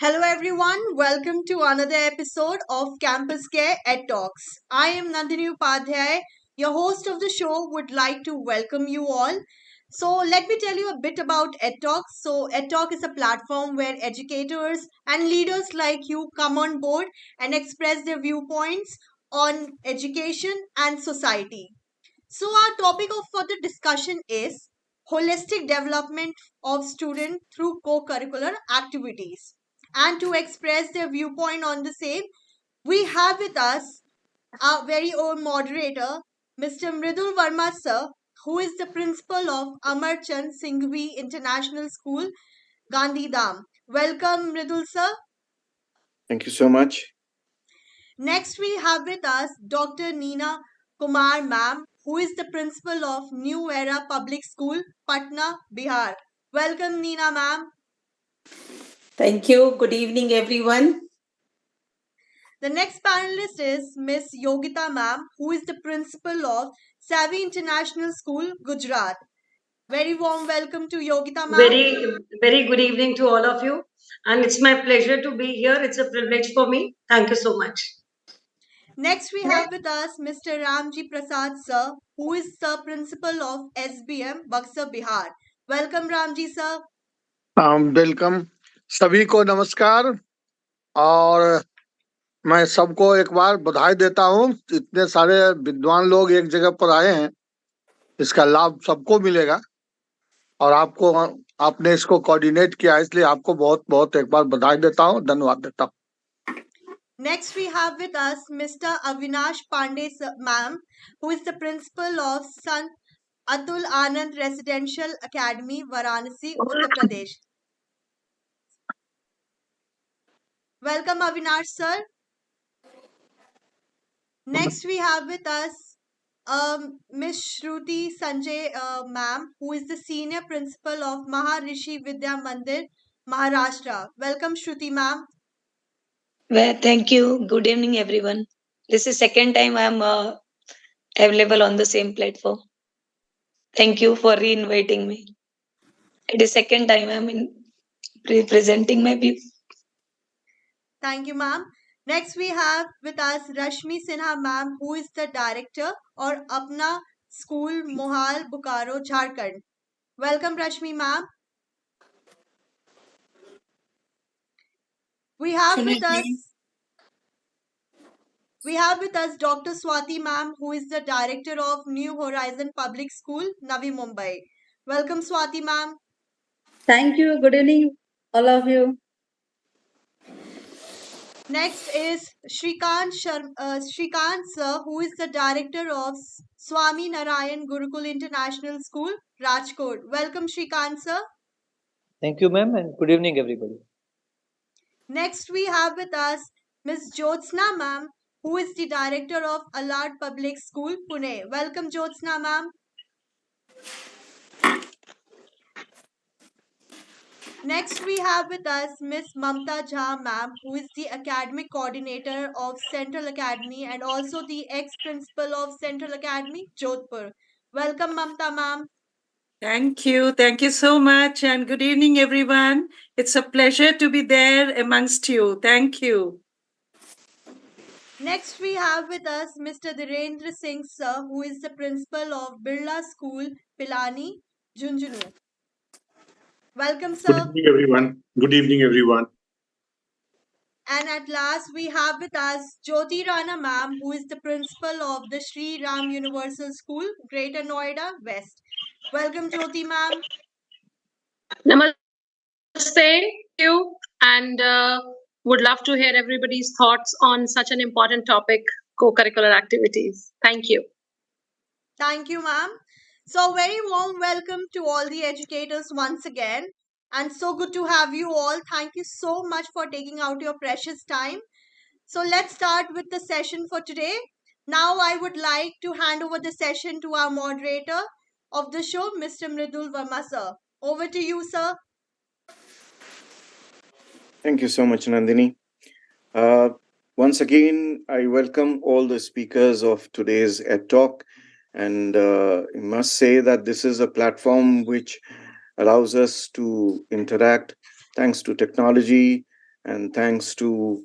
Hello everyone, welcome to another episode of Campus Care Ed Talks. I am Nandini Upadhyay, your host of the show, would like to welcome you all. So let me tell you a bit about Ed Talks. So Ed Talk is a platform where educators and leaders like you come on board and express their viewpoints on education and society. So our topic of for the discussion is holistic development of student through co-curricular activities. And to express their viewpoint on the same, we have with us our very own moderator, Mr. Mridul Verma sir, who is the principal of Amarchand Singhvi International School, Gandhidham. Welcome, Mridul sir. Thank you so much. Next, we have with us Dr. Neena Kumar ma'am, who is the principal of New Era Public School, Patna, Bihar. Welcome, Neena ma'am. Thank you. Good evening, everyone. The next panelist is Miss Yogita ma'am, who is the principal of Savvy International School, Gujarat. Very warm welcome to Yogita ma'am. Very good evening to all of you. And it's my pleasure to be here. It's a privilege for me. Thank you so much. Next, we have with us Mr. Ramji Prasad sir, who is the principal of SBM, Buxar, Bihar. Welcome, Ramji sir. Welcome सभी को नमस्कार। और मैं सबको एक बार बधाई देता हूँ, इतने सारे विद्वान लोग एक जगह पर आए हैं, इसका लाभ सबको मिलेगा और आपने इसको कोऑर्डिनेट किया, इसलिए आपको बहुत बहुत एक बार बधाई देता हूँ, धन्यवाद देता हूँ। Next, we have with us Mr. Avinash Pandey ma'am, who is the principal of Sant Atul Anand Residential Academy, Varanasi, Uttar Pradesh. Welcome, Avinash sir. Next, we have with us Miss Shruti Sanjay ma'am, who is the senior principal of Maharishi Vidya Mandir, Maharashtra. Welcome, Shruti ma'am. Well, thank you. Good evening, everyone. This is second time I'm available on the same platform. Thank you for re-inviting me. It is second time I'm representing my views. Thank you, ma'am. Next, we have with us Rashmi Sinha ma'am, who is the director or Apna School, Mohal, Bokaro, Jharkhand. Welcome, Rashmi ma'am. We have with us Dr. Swati ma'am, who is the director of New Horizon Public School, Navi Mumbai. Welcome, Swati ma'am. Thank you. Good evening, all of you. Next is Shrikant sir, who is the director of Swami Narayan Gurukul International School, Rajkot. Welcome, Shrikant sir. Thank you, ma'am, and good evening, everybody. Next, we have with us Ms. Jyotsna ma'am, who is the director of Allard Public School, Pune. Welcome, Jyotsna ma'am. Next, we have with us Miss Mamta Jha ma'am, who is the academic coordinator of Central Academy and also the ex-principal of Central Academy, Jodhpur. Welcome, Mamta ma'am. Thank you. Thank you so much. And good evening, everyone. It's a pleasure to be there amongst you. Thank you. Next, we have with us Mr. Dhirendra Singh sir, who is the principal of Birla School, Pilani, Junjunu. Welcome, Good sir. evening, everyone. Good evening, everyone. And at last, we have with us Jyoti Rana ma'am, who is the principal of the Sri Ram Universal School, Greater Noida West. Welcome, Jyoti ma'am. Namaste, you, and would love to hear everybody's thoughts on such an important topic, co-curricular activities. Thank you. Thank you, ma'am. So, very warm welcome to all the educators once again. And so good to have you all. Thank you so much for taking out your precious time. So, let's start with the session for today. Now, I would like to hand over the session to our moderator of the show, Mr. Mridul Verma, sir. Over to you, sir. Thank you so much, Nandini. Once again, I welcome all the speakers of today's Ed Talk. And I must say that this is a platform which allows us to interact thanks to technology and thanks to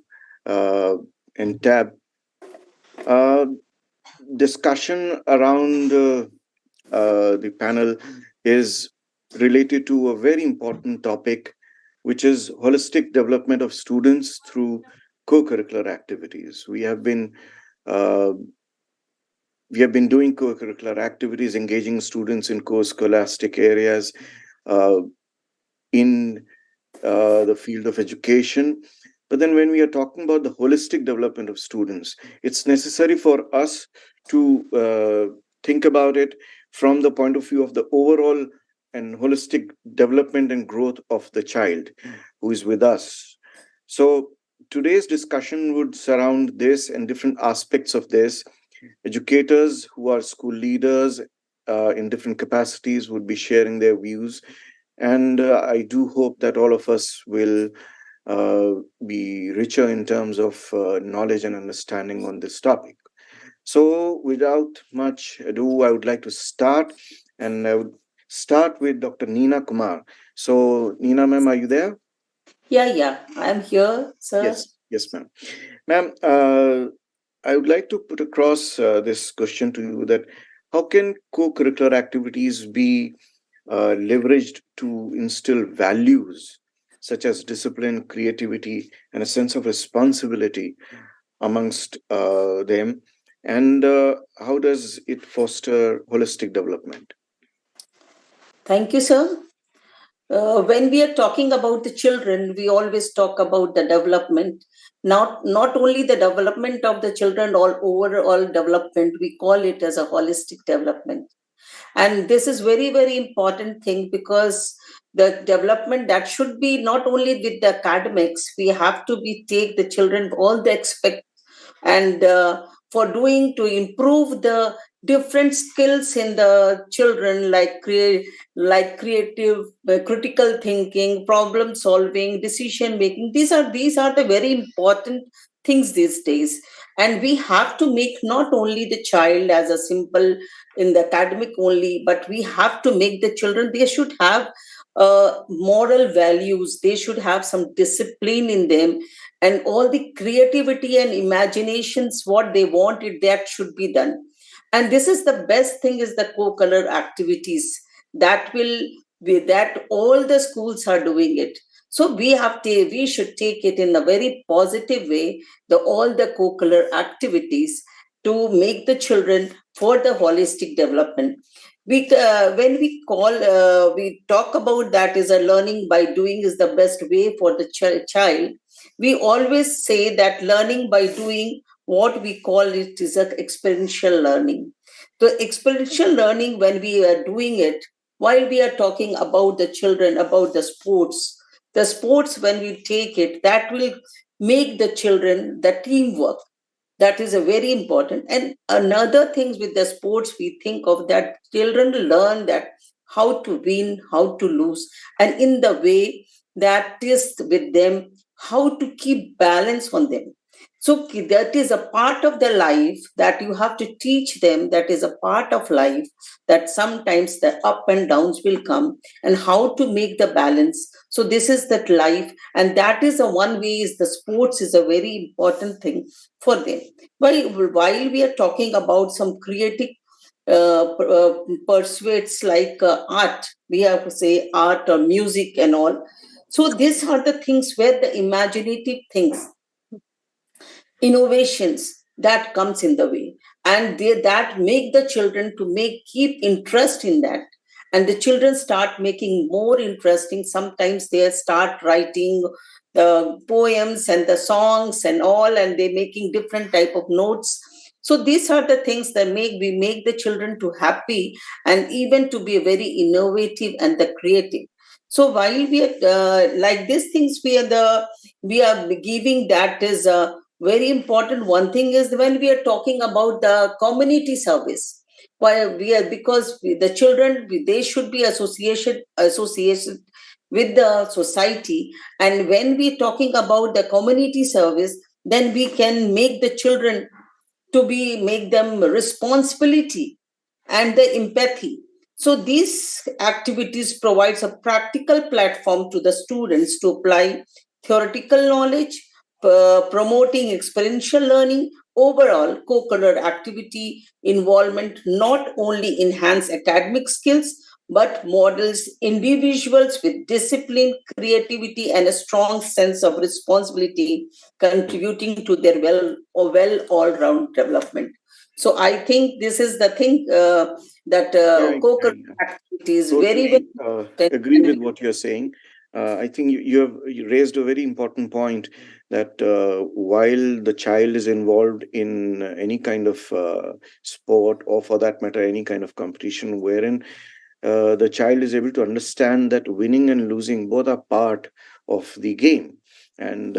NTAB. Discussion around the panel is related to a very important topic, which is holistic development of students through co-curricular activities. Uh, we have been doing co-curricular activities, engaging students in co-scholastic areas in the field of education. But then, when we are talking about the holistic development of students, it's necessary for us to think about it from the point of view of the overall and holistic development and growth of the child who is with us. So, today's discussion would surround this and different aspects of this. Educators who are school leaders in different capacities would be sharing their views. And I do hope that all of us will uh, be richer in terms of knowledge and understanding on this topic. So, without much ado, I would like to start, and I would start with Dr. Neena Kumar. So, Neena, ma'am, are you there? Yeah, I'm here, sir. Yes, ma'am. Ma'am, I would like to put across this question to you, that how can co-curricular activities be leveraged to instill values such as discipline, creativity, and a sense of responsibility amongst them? And how does it foster holistic development? Thank you, sir. When we are talking about the children, we always talk about the development, not only the development of the children, all overall development. We call it as a holistic development, and this is very important thing, because the development that should be not only with the academics. We have to be take the children all the expect, and for doing to improve the different skills in the children, like creative, critical thinking, problem solving, decision making. These are the very important things these days. And we have to make not only the child as a simple in the academic only, but we have to make the children, they should have moral values, they should have some discipline in them, and all the creativity and imaginations what they wanted, that should be done. And this is the best thing, is the co-color activities that will be, that all the schools are doing it. So we should take it in a very positive way, the all the co-color activities, to make the children for the holistic development. When we talk about that is a learning by doing is the best way for the child. We always say that learning by doing, what we call it is a experiential learning. The experiential learning, when we are doing it, while we are talking about the children, about the sports, when we take it, that will make the children the teamwork. That is a very important. And another things with the sports, we think of that children learn that how to win, how to lose, and in the way that is with them, how to keep balance on them. So that is a part of the life that you have to teach them. That is a part of life, that sometimes the up and downs will come, and how to make the balance. So this is that life, and that is a one way, is the sports is a very important thing for them. While we are talking about some creative pursuits, like art, we have to say art or music and all. So these are the things where the imaginative things, innovations that comes in the way, and that make the children to make keep interest in that. And the children start making more interesting. Sometimes they start writing the poems and the songs and all, and they making different type of notes. So these are the things that make the children to happy, and even to be very innovative and the creative. So while we are like these things, we are giving, that is very important. One thing is, when we are talking about the community service, while we are, because the children, they should be associated with the society. And when we talking about the community service, then we can make the children to be, make them responsibility and the empathy. So these activities provides a practical platform to the students to apply theoretical knowledge, promoting experiential learning. Overall, co-curricular activity involvement not only enhance academic skills but models individuals with discipline, creativity, and a strong sense of responsibility, contributing to their well all-round development. So I think this is the thing that co-curricular activity is very, Totally very agree with what you're saying. I think you raised a very important point that while the child is involved in any kind of sport, or for that matter, any kind of competition, wherein the child is able to understand that winning and losing both are part of the game. And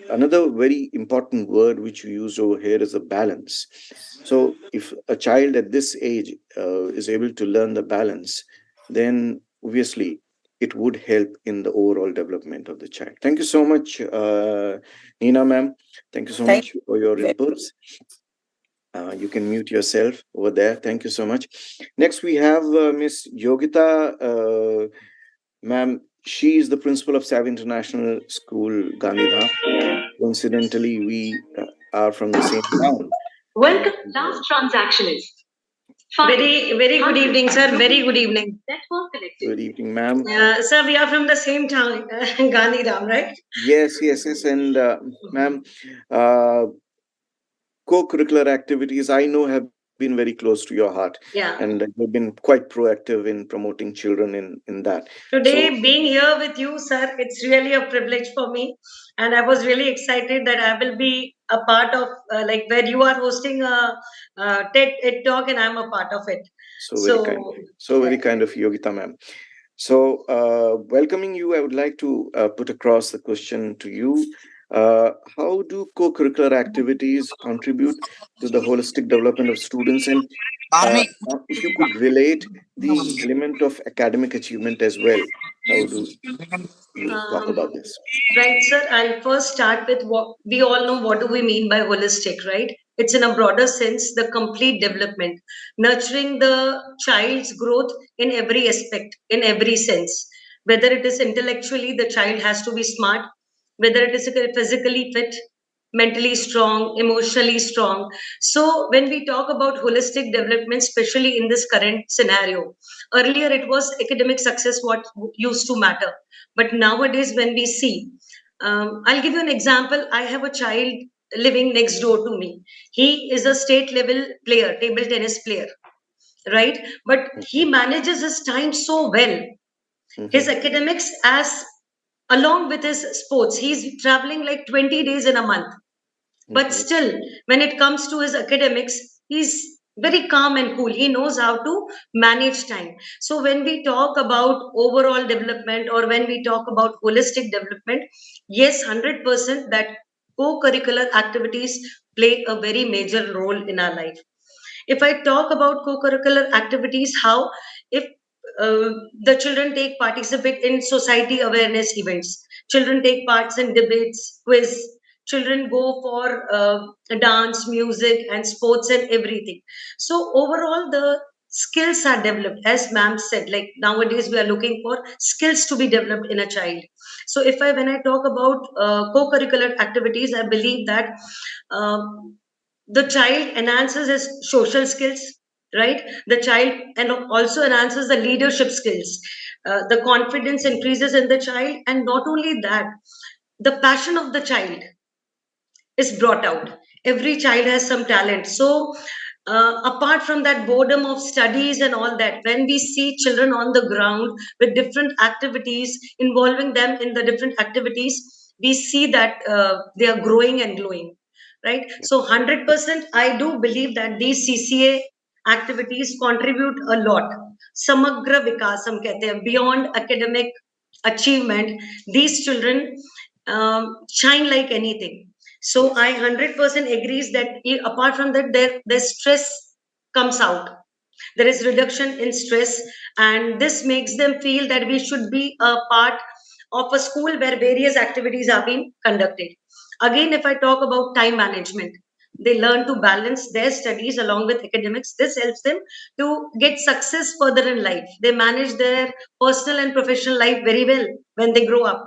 another very important word which you used over here is a balance. So, if a child at this age is able to learn the balance, then obviously it would help in the overall development of the child. Thank you so much, Nina ma'am. Thank you so much for your inputs. You can mute yourself over there. Thank you so much. Next, we have Miss Yogita, ma'am. She is the principal of Savvy International School, Gandhidham. Coincidentally, we are from the same town. Welcome. Last transaction is very good evening, sir. Very good evening. Good evening, ma'am. Sir, we are from the same town, Gandhidham, right? Yes. And ma'am, co-curricular activities I know have been very close to your heart. Yeah. And you've been quite proactive in promoting children in that. Today, being here with you, sir, it's really a privilege for me. And I was really excited that I will be a part of, like, where you are hosting a TED Talk and I'm a part of it. Very kind of you, Yogita ma'am. So, welcoming you, I would like to put across the question to you. How do co-curricular activities contribute to the holistic development of students? And if you could relate the element of academic achievement as well, how do you talk about this? Right, sir. I'll first start with what we all know. What do we mean by holistic, right? It's in a broader sense the complete development, nurturing the child's growth in every aspect, in every sense. Whether it is intellectually, the child has to be smart, whether it is physically fit, mentally strong, emotionally strong. So, when we talk about holistic development, especially in this current scenario, earlier it was academic success what used to matter. But nowadays, when we see, I'll give you an example. I have a child living next door to me. He is a state level player, table tennis player, right? But he manages his time so well. His academics, as along with his sports, he's traveling like 20 days in a month. But still, when it comes to his academics, he's very calm and cool. He knows how to manage time. So, when we talk about overall development or when we talk about holistic development, yes, 100% that co curricular activities play a very major role in our life. If I talk about co-curricular activities, how if uh, the children take participate in society awareness events, children take parts in debates, quiz, children go for dance, music, and sports and everything. So overall, the skills are developed, as ma'am said. Like nowadays, we are looking for skills to be developed in a child. So if I when I talk about co-curricular activities, I believe that. The child enhances his social skills, right? The child and also enhances the leadership skills. The confidence increases in the child, and not only that, the passion of the child is brought out. Every child has some talent. So apart from that boredom of studies and all that, when we see children on the ground with different activities, involving them in the different activities, we see that they are growing and glowing, right? So 100% I do believe that these CCA activities contribute a lot. Samagra vikas hum kehte hain, beyond academic achievement, these children shine like anything. So I 100% agrees that apart from that, their stress comes out. There is reduction in stress, and this makes them feel that we should be a part of a school where various activities are being conducted. Again, if I talk about time management, they learn to balance their studies along with academics. This helps them to get success further in life. They manage their personal and professional life very well when they grow up.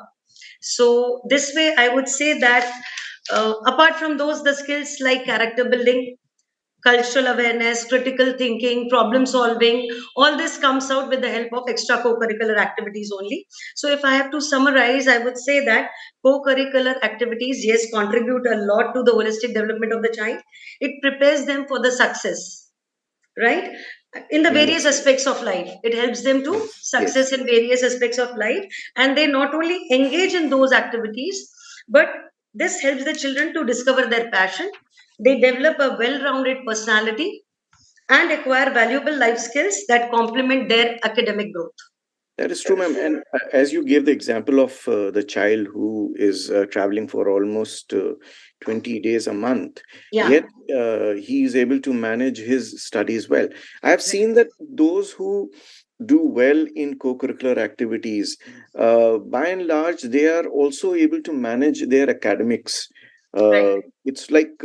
So this way, I would say that apart from those, the skills like character building, cultural awareness, critical thinking, problem solving, all this comes out with the help of extra co-curricular activities only. So if I have to summarize, I would say that co-curricular activities, yes, contribute a lot to the holistic development of the child. It prepares them for the success, right? In the various Yes. aspects of life. It helps them to Yes. success in various aspects of life. And they not only engage in those activities, but this helps the children to discover their passion. They develop a well-rounded personality and acquire valuable life skills that complement their academic growth. That is true, ma'am. And as you gave the example of the child who is traveling for almost 20 days a month, Yeah. yet he is able to manage his studies well. I have seen that those who do well in co-curricular activities, by and large, they are also able to manage their academics. It's like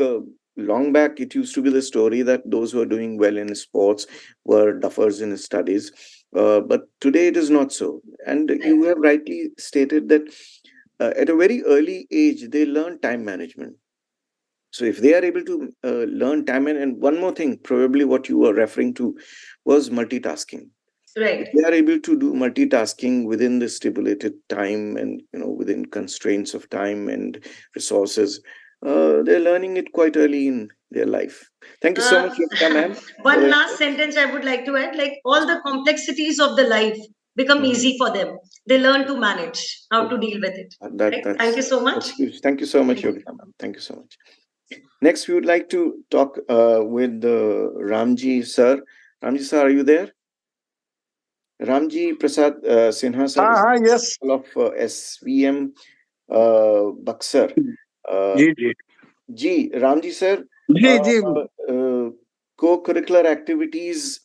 long back, it used to be the story that those who are doing well in sports were duffers in studies. But today it is not so. And you have rightly stated that at a very early age, they learn time management. So if they are able to learn time and one more thing, probably what you were referring to was multitasking. Right. If they are able to do multitasking within the stipulated time and within constraints of time and resources, they're learning it quite early in their life. Thank you so much, Yogita, ma'am. One last sentence I would like to add, like all the complexities of the life become easy for them. They learn to manage how to deal with it. Right? Thank you so much. That's huge. Thank you so much, Yogita, ma'am. Thank you so much. Next, we would like to talk with Ramji sir. Ramji sir, are you there? Ramji Prasad Sinha sir is yes. of SVM Buxar. Ji Ramji sir, co-curricular activities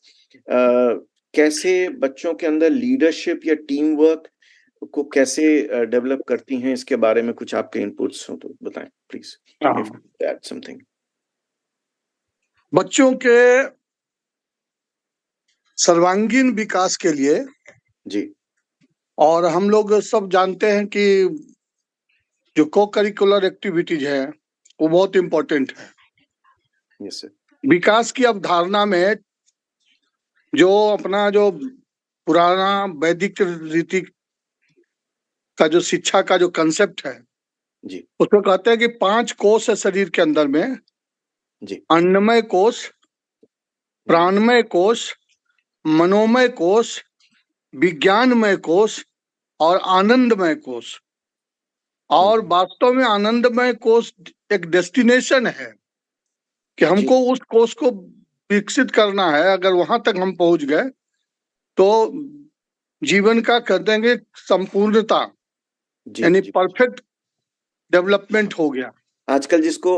कैसे बच्चों के अंदर leadership या team work को कैसे develop करती हैं, इसके बारे में कुछ आपके इनपुट्स हो तो बताएं प्लीज। Add something. बच्चों के सर्वांगीण विकास के लिए जी, और हम लोग सब जानते हैं कि जो को करिकुलर एक्टिविटीज है वो बहुत इम्पोर्टेंट है। Yes sir. विकास की अवधारणा में जो अपना जो पुराना वैदिक रीति का जो शिक्षा का जो कंसेप्ट है जी, उसमें कहते हैं कि 5 कोष है शरीर के अंदर में जी, अन्नमय कोष, प्राणमय कोष, मनोमय कोष, विज्ञानमय कोष और आनंदमय कोष। और वास्तव में आनंदमय कोष एक डेस्टिनेशन है कि हमको उस कोष को विकसित करना है। अगर वहां तक हम पहुंच गए तो जीवन का कर देंगे संपूर्णता, यानी परफेक्ट डेवलपमेंट हो गया। आजकल जिसको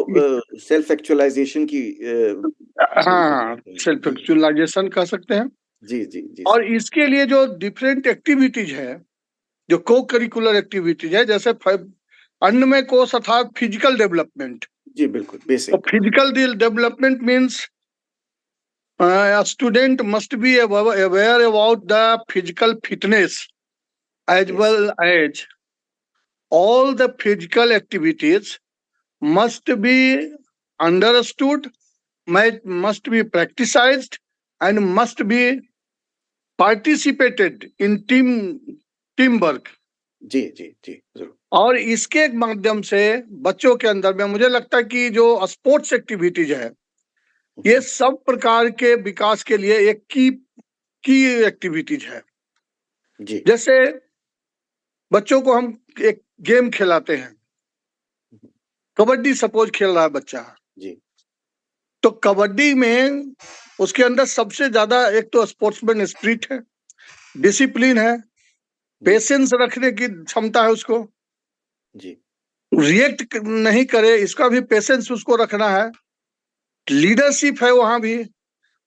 सेल्फ एक्चुअलाइजेशन की हाँ, सेल्फ एक्चुअलाइजेशन कह सकते हैं। जी जी जी। और इसके लिए जो डिफरेंट एक्टिविटीज है, जो को करिकुलर एक्टिविटीज है, जैसे अन्नमय कोष अर्थात फिजिकल डेवलपमेंट। जी बिल्कुल बेसिक। Physical development means a student must be aware about the physical fitness as well as all the physical activities must be understood, must be practiced and must be participated in teamwork। जी जी जी जरूर। और इसके माध्यम से बच्चों के अंदर में मुझे लगता है कि जो स्पोर्ट्स एक्टिविटीज है ये सब प्रकार के विकास के लिए एक की एक्टिविटीज है। जी। जैसे बच्चों को हम एक गेम खिलाते हैं, कबड्डी सपोज खेल रहा है बच्चा जी, तो कबड्डी में उसके अंदर सबसे ज्यादा एक तो स्पोर्ट्समैन स्पिरिट है, डिसिप्लिन है, पेशेंस रखने की क्षमता है उसको, जी, रिएक्ट नहीं करे इसका भी पेशेंस उसको रखना है, लीडरशिप है वहां भी,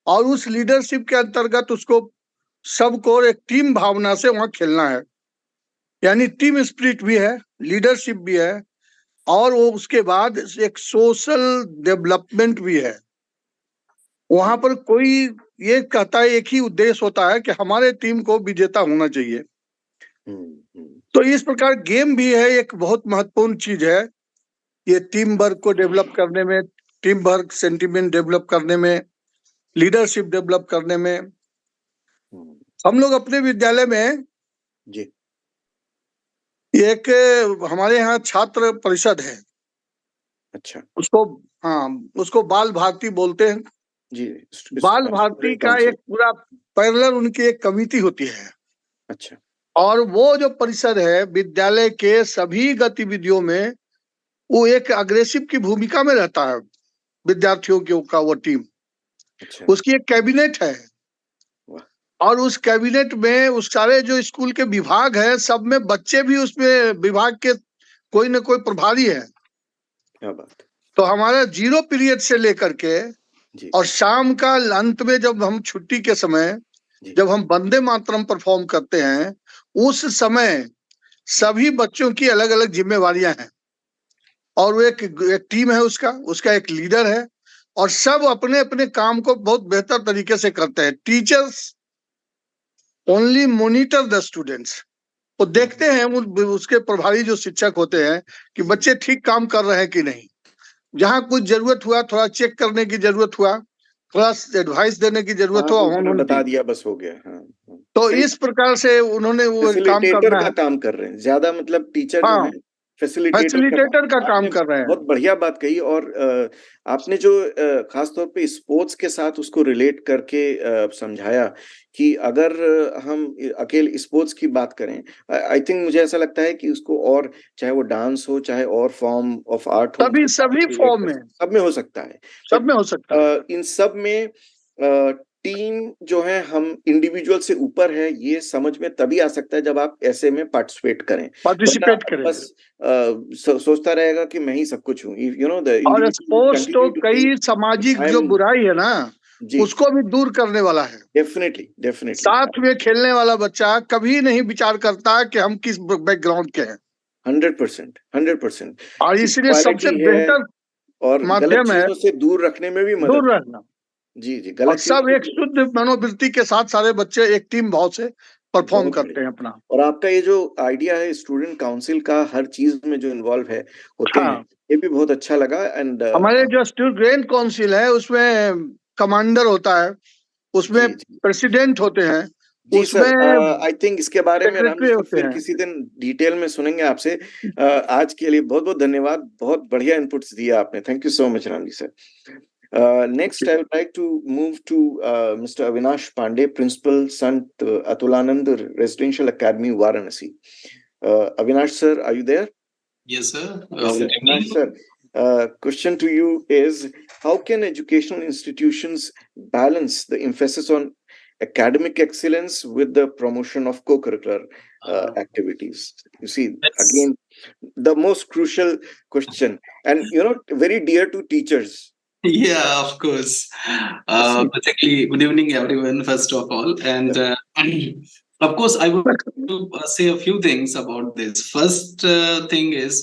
और उस लीडरशिप के अंतर्गत उसको सबको एक टीम भावना से वहां खेलना है, यानी टीम स्पिरिट भी है, लीडरशिप भी है, और वो उसके बाद एक सोशल डेवलपमेंट भी है। वहां पर कोई ये कहता है, एक ही उद्देश्य होता है कि हमारे टीम को विजेता होना चाहिए, तो इस प्रकार गेम भी है, एक बहुत महत्वपूर्ण चीज है। ये टीम वर्क को डेवलप करने में, टीम वर्क सेंटिमेंट डेवलप करने में, लीडरशिप डेवलप करने में। हम लोग अपने विद्यालय में जी एक हमारे यहाँ छात्र परिषद है। अच्छा उसको बाल भारती बोलते हैं। जी बाल भारती का एक पूरा पैरेलल उनकी एक कमेटी होती है। अच्छा। और वो जो परिषद है विद्यालय के सभी गतिविधियों में वो एक अग्रेसिव की भूमिका में रहता है। विद्यार्थियों का वो टीम, अच्छा। उसकी एक कैबिनेट है। और उस कैबिनेट में उस सारे जो स्कूल के विभाग है सब में बच्चे भी उसमें विभाग के कोई न कोई प्रभारी है। क्या बात। तो हमारा 0 पीरियड से लेकर के और शाम का अंत में जब हम छुट्टी के समय जब हम वंदे मातरम परफॉर्म करते हैं, उस समय सभी बच्चों की अलग अलग जिम्मेवारियां हैं। और वो एक टीम है, उसका एक लीडर है। और सब अपने अपने काम को बहुत बेहतर तरीके से करते हैं। Teachers only monitor the students. वो देखते हैं उसके प्रभारी जो शिक्षक होते हैं कि बच्चे ठीक काम कर रहे हैं कि नहीं। जहाँ कुछ जरूरत हुआ, थोड़ा चेक करने की जरूरत हुआ, थोड़ा एडवाइस देने की जरूरत हुआ, उन्होंने बता दिया, बस हो गया। तो इस प्रकार से उन्होंने वो काम करना है। काम कर रहे हैं ज्यादा, मतलब टीचर जो है फैसिलिटेटर का काम कर रहे हैं। बहुत बढ़िया बात कही। और आपने जो खासतौर पे स्पोर्ट्स के साथ उसको रिलेट करके समझाया कि अगर हम अकेले स्पोर्ट्स की बात करें, आई थिंक मुझे ऐसा लगता है कि उसको और चाहे वो डांस हो चाहे और फॉर्म ऑफ आर्ट हो, सभी फॉर्म में, सब में हो सकता है। सब में हो सकता है। इन सब में टीम जो है, हम इंडिविजुअल से ऊपर है, ये समझ में तभी आ सकता है जब आप ऐसे में पार्टिसिपेट करें। बस सोचता रहेगा कि मैं ही सब कुछ हूँ, और स्पोर्ट्स तो कई सामाजिक जो बुराई है ना, उसको भी दूर करने वाला है। डेफिनेटली साथ में खेलने वाला बच्चा कभी नहीं विचार करता कि हम किस बैकग्राउंड के हैं। 100%। और इसलिए सबसे बेहतर और माध्यम है चीजों से दूर रखने में भी मदद, दूर रहना। जी और सब एक शुद्ध मनोवृत्ति के साथ सारे बच्चे एक टीम भाव से परफॉर्म करते हैं अपना। और आपका ये जो आइडिया है स्टूडेंट काउंसिल का, हर चीज में जो इन्वॉल्व है होते हैं, ये भी बहुत अच्छा लगा। एंड हमारे जो स्टूडेंट काउंसिल है उसमें कमांडर होता है, उसमें प्रेसिडेंट होते हैं, जी सर। उसमें आई थिंक इसके बारे में राम जी फिर किसी दिन डिटेल में सुनेंगे आपसे। आज के लिए बहुत बहुत धन्यवाद, बहुत बढ़िया इनपुट्स दिया आपने। Thank you so much Ram ji sir. Next, I would like to move to Mr. Avinash Pandey, Principal, Sant Atulanand Residential Academy, Varanasi. Avinash sir, are you there? Yes, sir. Avinash sir, question to you is, how can educational institutions balance the emphasis on academic excellence with the promotion of co-curricular activities? You see, again, the most crucial question, and very dear to teachers. Yeah, of course. Basically, good evening, everyone, first of all. And of course, I would like to say a few things about this. First thing is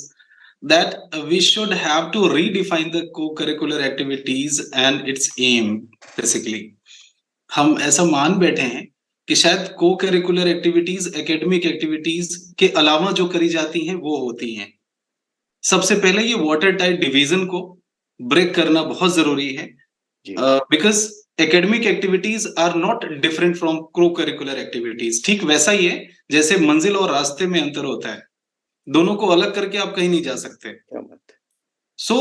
that we should have to redefine the co-curricular activities and its aim, basically. हम ऐसा मान बैठे हैं कि शायद co-curricular activities, academic activities के अलावा जो करी जाती हैं, वो होती हैं। सबसे पहले ये वाटर टाइट डिवीजन को ब्रेक करना बहुत जरूरी है, because academic activities are not different from co-curricular activities. ठीक वैसा ही है जैसे मंजिल और रास्ते में अंतर होता है, दोनों को अलग करके आप कहीं नहीं जा सकते। So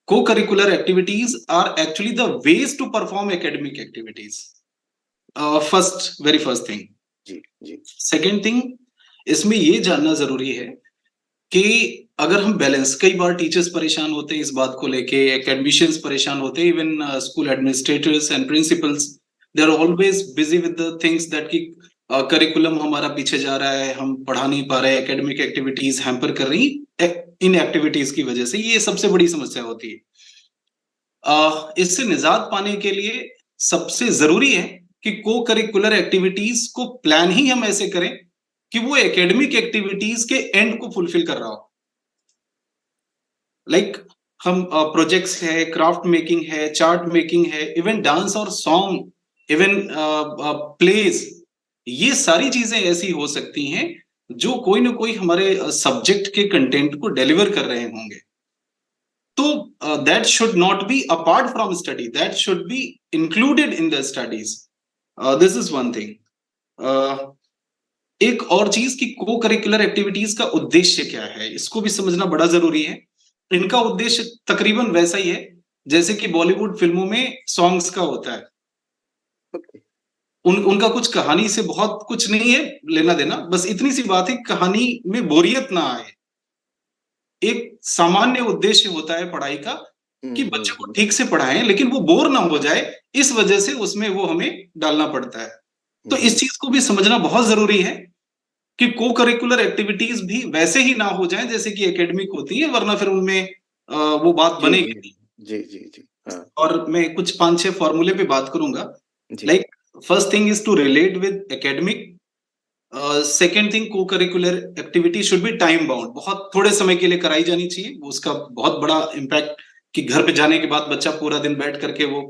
co-curricular activities are actually the ways to perform academic activities. Very first thing. Second thing, इसमें ये जानना जरूरी है कि अगर हम बैलेंस, कई बार टीचर्स परेशान होते हैं इस बात को लेके, एकेडमिशियंस परेशान होते हैं, even school administrators and principals, they are always busy with the things that की करिकुलम हमारा पीछे जा रहा है, हम पढ़ा नहीं पा रहे, एकेडमिक एक्टिविटीज हैम्पर कर रही इन एक्टिविटीज की वजह से। ये सबसे बड़ी समस्या होती है। इससे निजात पाने के लिए सबसे जरूरी है कि को करिकुलर एक्टिविटीज को प्लान ही हम ऐसे करें कि वो एकेडमिक एक्टिविटीज के एंड को फुलफिल कर रहा हो। लाइक हम प्रोजेक्ट्स है, क्राफ्ट मेकिंग है, चार्ट मेकिंग है, इवन डांस और सॉन्ग, इवन प्लेज, ये सारी चीजें ऐसी हो सकती हैं जो कोई ना कोई हमारे सब्जेक्ट के कंटेंट को डिलीवर कर रहे होंगे। तो that should not be apart from study, that should be included in the studies. This is one thing. एक और चीज कि को करिकुलर एक्टिविटीज का उद्देश्य क्या है, इसको भी समझना बड़ा जरूरी है। इनका उद्देश्य तकरीबन वैसा ही है जैसे कि बॉलीवुड फिल्मों में सॉन्ग्स का होता है। उनका कुछ कहानी से बहुत कुछ नहीं है लेना देना, बस इतनी सी बात है कहानी में बोरियत ना आए। एक सामान्य उद्देश्य होता है पढ़ाई का कि बच्चों को ठीक से पढ़ाएं लेकिन वो बोर ना हो जाए, इस वजह से उसमें वो हमें डालना पड़ता है। तो इस चीज को भी समझना बहुत जरूरी है कि को करिकुलर एक्टिविटीज भी वैसे ही ना हो जाएं जैसे कि एकेडमिक होती है, वरना फिर उनमें वो बात बनेगी नहीं। जी जी जी। हाँ। और मैं कुछ 5-6 फॉर्मूले पे बात करूंगा। Like first thing is to relate with academic. Second thing, co-curricular activity should be time bound, बहुत थोड़े समय के लिए कराई जानी चाहिए। उसका बहुत बड़ा इम्पैक्ट कि घर पे जाने के बाद बच्चा पूरा दिन बैठ करके वो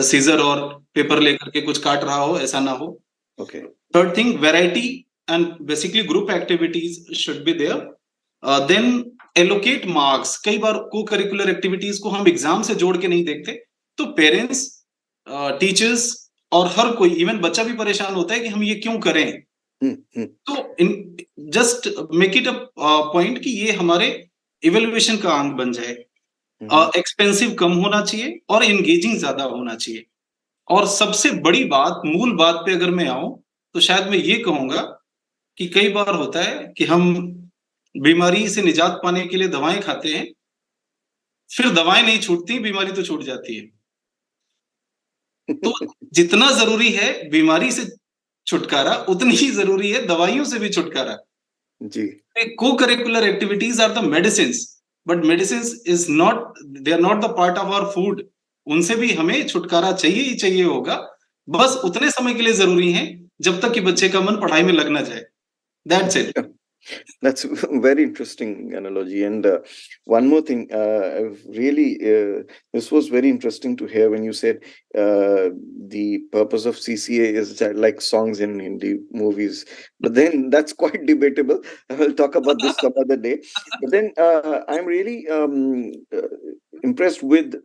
सीजर और पेपर लेकर के कुछ काट रहा हो, ऐसा ना हो। Okay. Third thing, variety and basically group activities should be there. Then allocate marks. कई बार को करिकुलर एक्टिविटीज को हम एग्जाम से जोड़ के नहीं देखते, तो पेरेंट्स, टीचर्स और हर कोई, इवन बच्चा भी परेशान होता है कि हम ये क्यों करें। तो in just make it a point कि ये हमारे इवेल्युएशन का अंग बन जाए। एक्सपेंसिव कम होना चाहिए और एंगेजिंग ज्यादा होना चाहिए। और सबसे बड़ी बात, मूल बात पे अगर मैं आऊं तो शायद मैं ये कहूंगा कि कई बार होता है कि हम बीमारी से निजात पाने के लिए दवाएं खाते हैं, फिर दवाएं नहीं छूटती, बीमारी तो छूट जाती है। तो जितना जरूरी है बीमारी से छुटकारा, उतनी ही जरूरी है दवाइयों से भी छुटकारा। जी। Co-curricular activities are the medicines, but medicines is not, they are not the part of our food. उनसे भी हमें छुटकारा चाहिए ही चाहिए होगा, बस उतने समय के लिए जरूरी है जब तक कि बच्चे का मन पढ़ाई में लग ना जाए। That's it. That's a very interesting analogy. And one more thing, this was very interesting to hear when you said the purpose of CCA is like songs in Hindi movies. But then that's quite debatable. I'll talk about this some other day. But then I'm really impressed with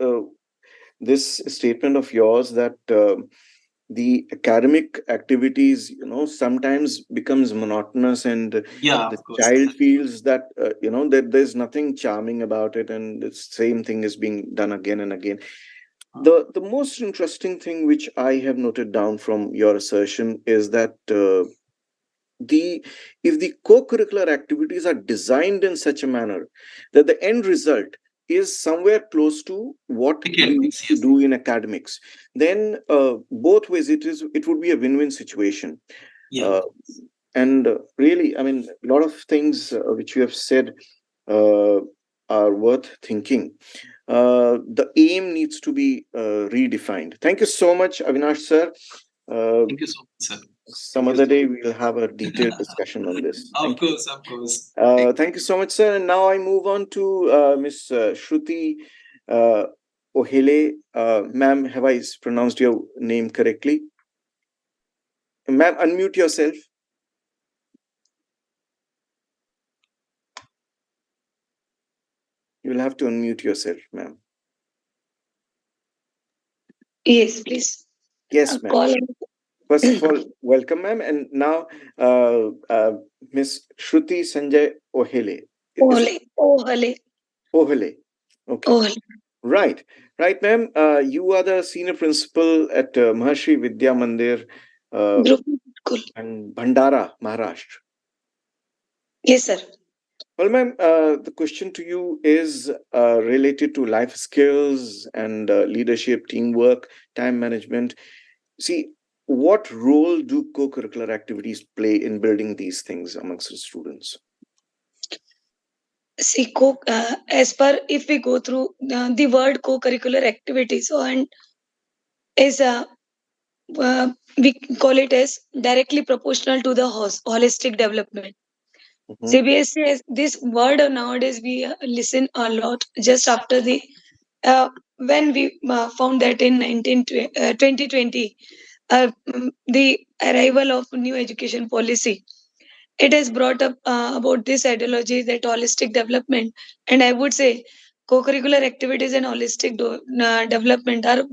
this statement of yours that the academic activities, sometimes becomes monotonous, and Yeah, the of course. child feels that that there's nothing charming about it, and the same thing is being done again and again. The most interesting thing which I have noted down from your assertion is that the if the co-curricular activities are designed in such a manner that the end result is somewhere close to what we used to do in academics, then both ways it would be a win-win situation. And really, I mean, a lot of things which you have said are worth thinking. The aim needs to be redefined. Thank you so much, Avinash sir. Thank you so much, sir. Some other day we'll have a detailed discussion on this. Of course, of course. Thank you so much, sir. And now I move on to Miss Shruti Ohele. Ma'am, have I pronounced your name correctly? Ma'am, unmute yourself. You'll have to unmute yourself, ma'am. Yes, please. Yes, ma'am. First of all, welcome, ma'am. And now, Miss Shruti Sanjay Ohele. Ohale. Ohele. Okay. Ohale. Right. Right, ma'am. You are the senior principal at Maharshi Vidya Mandir and Bhandara, Maharashtra. Yes, sir. Well, ma'am, the question to you is related to life skills and leadership, teamwork, time management. See, what role do co-curricular activities play in building these things amongst the students? See, as per if we go through the word co-curricular activities, and is we call it as directly proportional to the holistic development. CBSE has this word nowadays we listen a lot just after the when we found that in 2020 the arrival of new education policy. it has brought up about this ideology that holistic development, and I would say co-curricular activities and holistic development are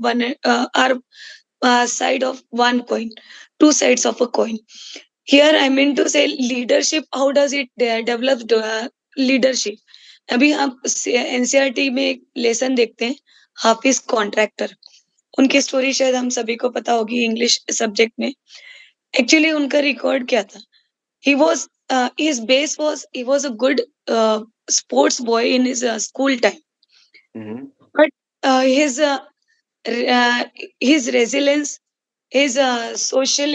side of one coin, two sides of a coin. Here I mean to say leadership. How does it develop leadership? अभी आप NCERT में एक lesson देखते हैं, हाफिज contractor, उनकी story शायद हम सभी को पता होगी इंग्लिश सब्जेक्ट में. एक्चुअली उनका रिकॉर्ड क्या था? He was his base was he was a good sports boy in his school time, but uh, his resilience, his social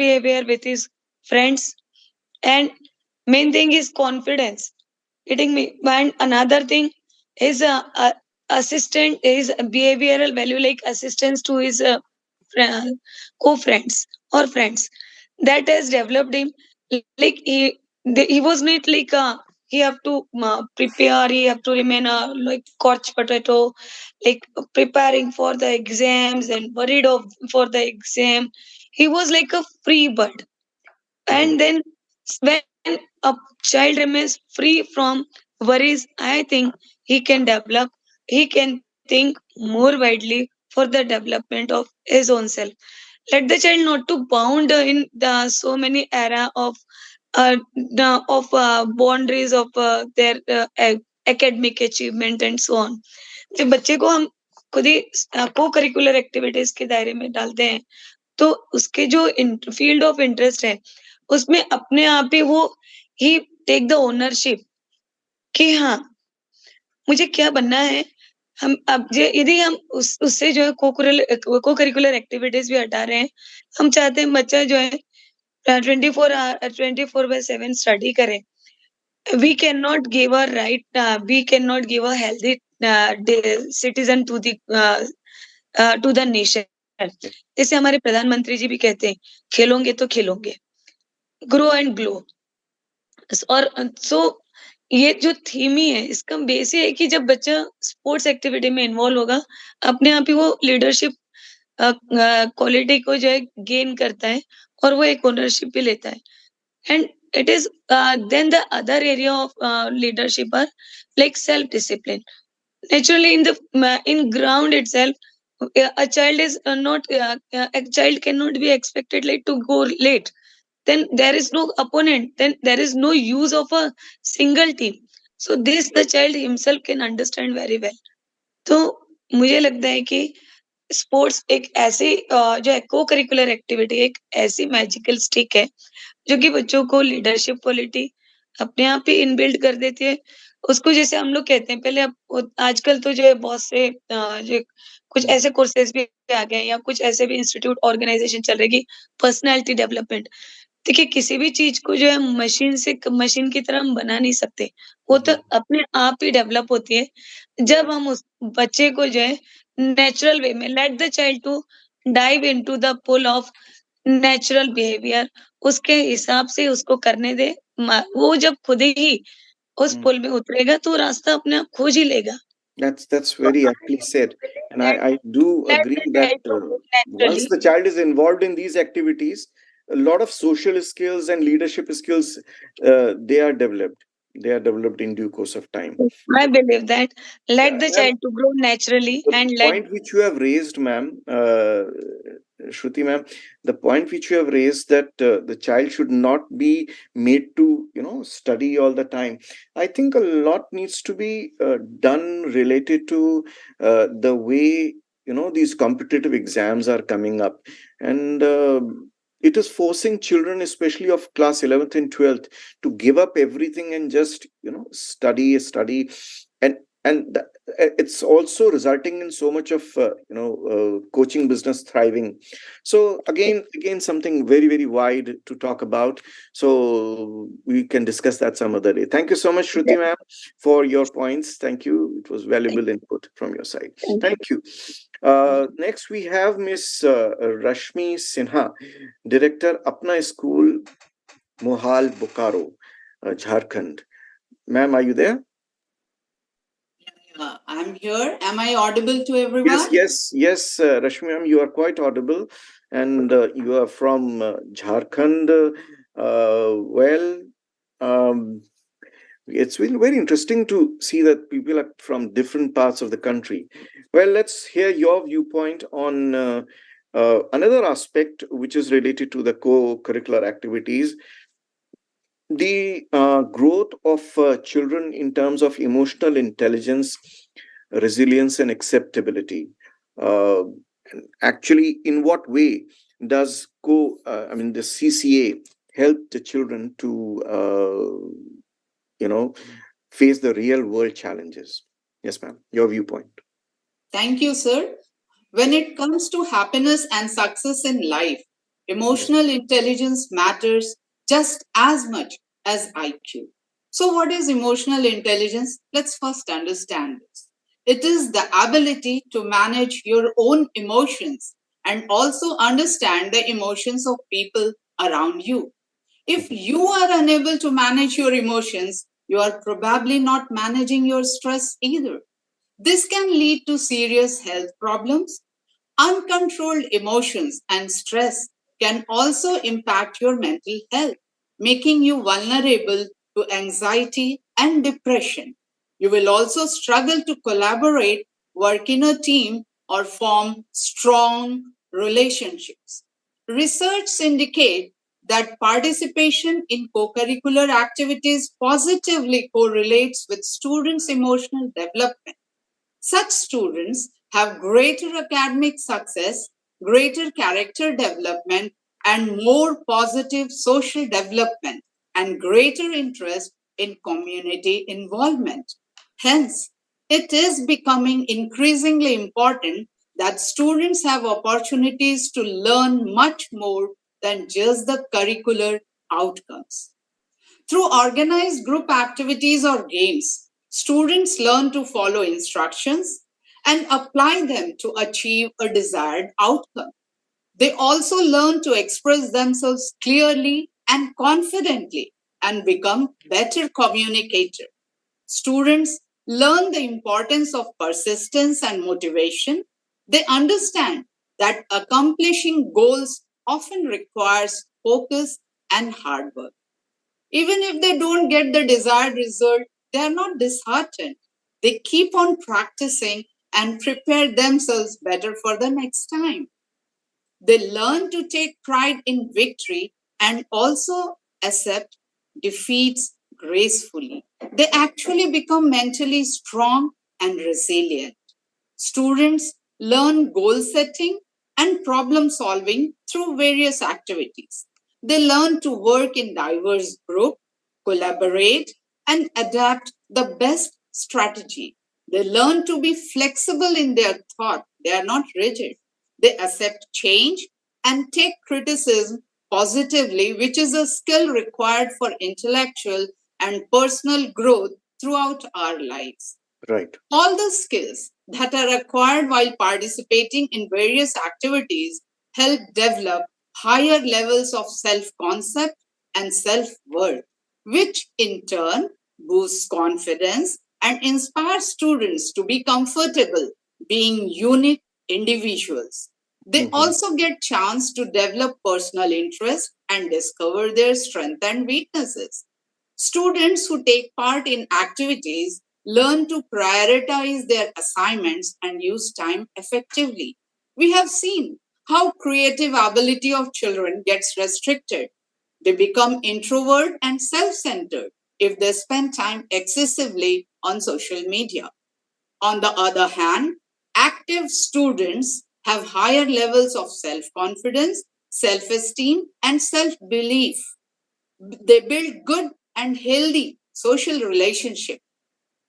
behavior with his friends, and main thing is confidence. Getting me? And another thing is assistant is behavioral value, like assistance to his co-friends or friends, that has developed him. Like he was not like he have to prepare, he have to remain like couch potato, like preparing for the exams and worried of for the exam. He was like a free bird. And then when a child remains free from worries, I think he can develop, he can think more widely for the development of his own self. Let the child not to bound in the so many era of boundaries of their academic achievement and so on. जब बच्चे को हम खुद ही को curricular activities के दायरे में डालते हैं, तो उसके जो फील्ड ऑफ इंटरेस्ट है उसमें अपने आप ही वो ही टेक द ओनरशिप कि हाँ मुझे क्या बनना है. हम अब यदि हम उससे जो है को करिकुलर एक्टिविटीज भी हटा रहे हैं, हम चाहते हैं बच्चा जो है 24/7 स्टडी करे. We cannot give a right, we cannot give a healthy citizen to the nation. जैसे हमारे प्रधानमंत्री जी भी कहते हैं, खेलोगे तो खेलोगे, ग्रो एंड ग्लो. और सो ये जो थीम ही है, इसका बेस ये है कि जब बच्चा स्पोर्ट्स एक्टिविटी में इन्वॉल्व होगा, अपने आप ही वो लीडरशिप क्वालिटी को जो है गेन करता है और वो एक ओनरशिप भी लेता है. And it is then the other area of leadership are like self discipline. Naturally in the in ground itself, a child is not a child cannot be expected like to go late. Then there is no opponent, then there is no use of a single team. So this the child himself can understand very well. तो मुझे लगता है कि sports एक ऐसी जो है को करिकुलर एक्टिविटी एक ऐसी मैजिकल स्टिक है जो कि बच्चों को लीडरशिप क्वालिटी अपने आप ही इनबिल्ड कर देती है. उसको जैसे हम लोग कहते हैं पहले, अब आजकल तो जो है बहुत से जो कुछ ऐसे कोर्सेज भी आ गए हैं या कुछ ऐसे भी इंस्टीट्यूट ऑर्गेनाइजेशन चल रही है पर्सनैलिटी डेवलपमेंट. देखिए किसी भी चीज को जो है मशीन की तरह हम बना नहीं सकते. वो तो अपने आप ही डेवलप होती है जब हम उस बच्चे को जो है नेचुरल वे में let the child to dive into the pool of natural behaviour, उसके हिसाब से उसको करने दे. वो जब खुद ही उस पुल में उतरेगा तो रास्ता अपने आप खोज ही लेगा. That's very aptly said, and I do agree that once the child is involved in these activities, a lot of social skills and leadership skills they are developed. They are developed in due course of time. I believe that let the child to grow naturally and The let point which you have raised, ma'am, Shruti ma'am, the point which you have raised that the child should not be made to, study all the time. I think a lot needs to be done related to the way, these competitive exams are coming up. And it is forcing children, especially of class 11th and 12th, to give up everything and just, study. And it's also resulting in so much of coaching business thriving. So again something very, very wide to talk about, so we can discuss that some other day. Thank you so much, Shruti ma'am, for your points. Thank you. It was valuable input from your side. Thank you. Next we have Miss Rashmi Sinha, Director, Apna School, Mohal, Bokaro, Jharkhand. Ma'am, are you there? I'm here. Am I audible to everyone? Yes, Rashmi ma'am, you are quite audible, and you are from Jharkhand. Well, um, it's been very interesting to see that people are from different parts of the country. Well, let's hear your viewpoint on another aspect which is related to the co-curricular activities, the growth of children in terms of emotional intelligence, resilience, and acceptability. Uh, Actually, in what way does the CCA help the children to face the real world challenges? Yes, ma'am. Your viewpoint. Thank you, sir. When it comes to happiness and success in life, emotional intelligence matters just as much as IQ. So, what is emotional intelligence? Let's first understand this. It is the ability to manage your own emotions and also understand the emotions of people around you. If you are unable to manage your emotions, you are probably not managing your stress either. This can lead to serious health problems. Uncontrolled emotions and stress can also impact your mental health, making you vulnerable to anxiety and depression. You will also struggle to collaborate, work in a team, or form strong relationships. Research indicate that participation in co-curricular activities positively correlates with students' emotional development. Such students have greater academic success, greater character development, and more positive social development, and greater interest in community involvement. Hence, it is becoming increasingly important that students have opportunities to learn much more than just the curricular outcomes. Through organized group activities or games, students learn to follow instructions and apply them to achieve a desired outcome. They also learn to express themselves clearly and confidently and become better communicators. Students learn the importance of persistence and motivation. They understand that accomplishing goals often requires focus and hard work. Even if they don't get the desired result, they are not disheartened. They keep on practicing and prepare themselves better for the next time. They learn to take pride in victory and also accept defeats gracefully. They actually become mentally strong and resilient. Students learn goal setting and problem solving through various activities. They learn to work in diverse groups, collaborate, and adapt the best strategy. They learn to be flexible in their thought. They are not rigid. They accept change and take criticism positively, which is a skill required for intellectual and personal growth throughout our lives. Right. All the skills that are acquired while participating in various activities help develop higher levels of self concept and self worth, which in turn boosts confidence and inspires students to be comfortable being unique individuals. They also get chance to develop personal interest and discover their strengths and weaknesses. Students who take part in activities learn to prioritize their assignments and use time effectively. We have seen how creative ability of children gets restricted. They become introvert and self-centered if they spend time excessively on social media. On the other hand, active students have higher levels of self-confidence, self-esteem, and self-belief. They build good and healthy social relationships.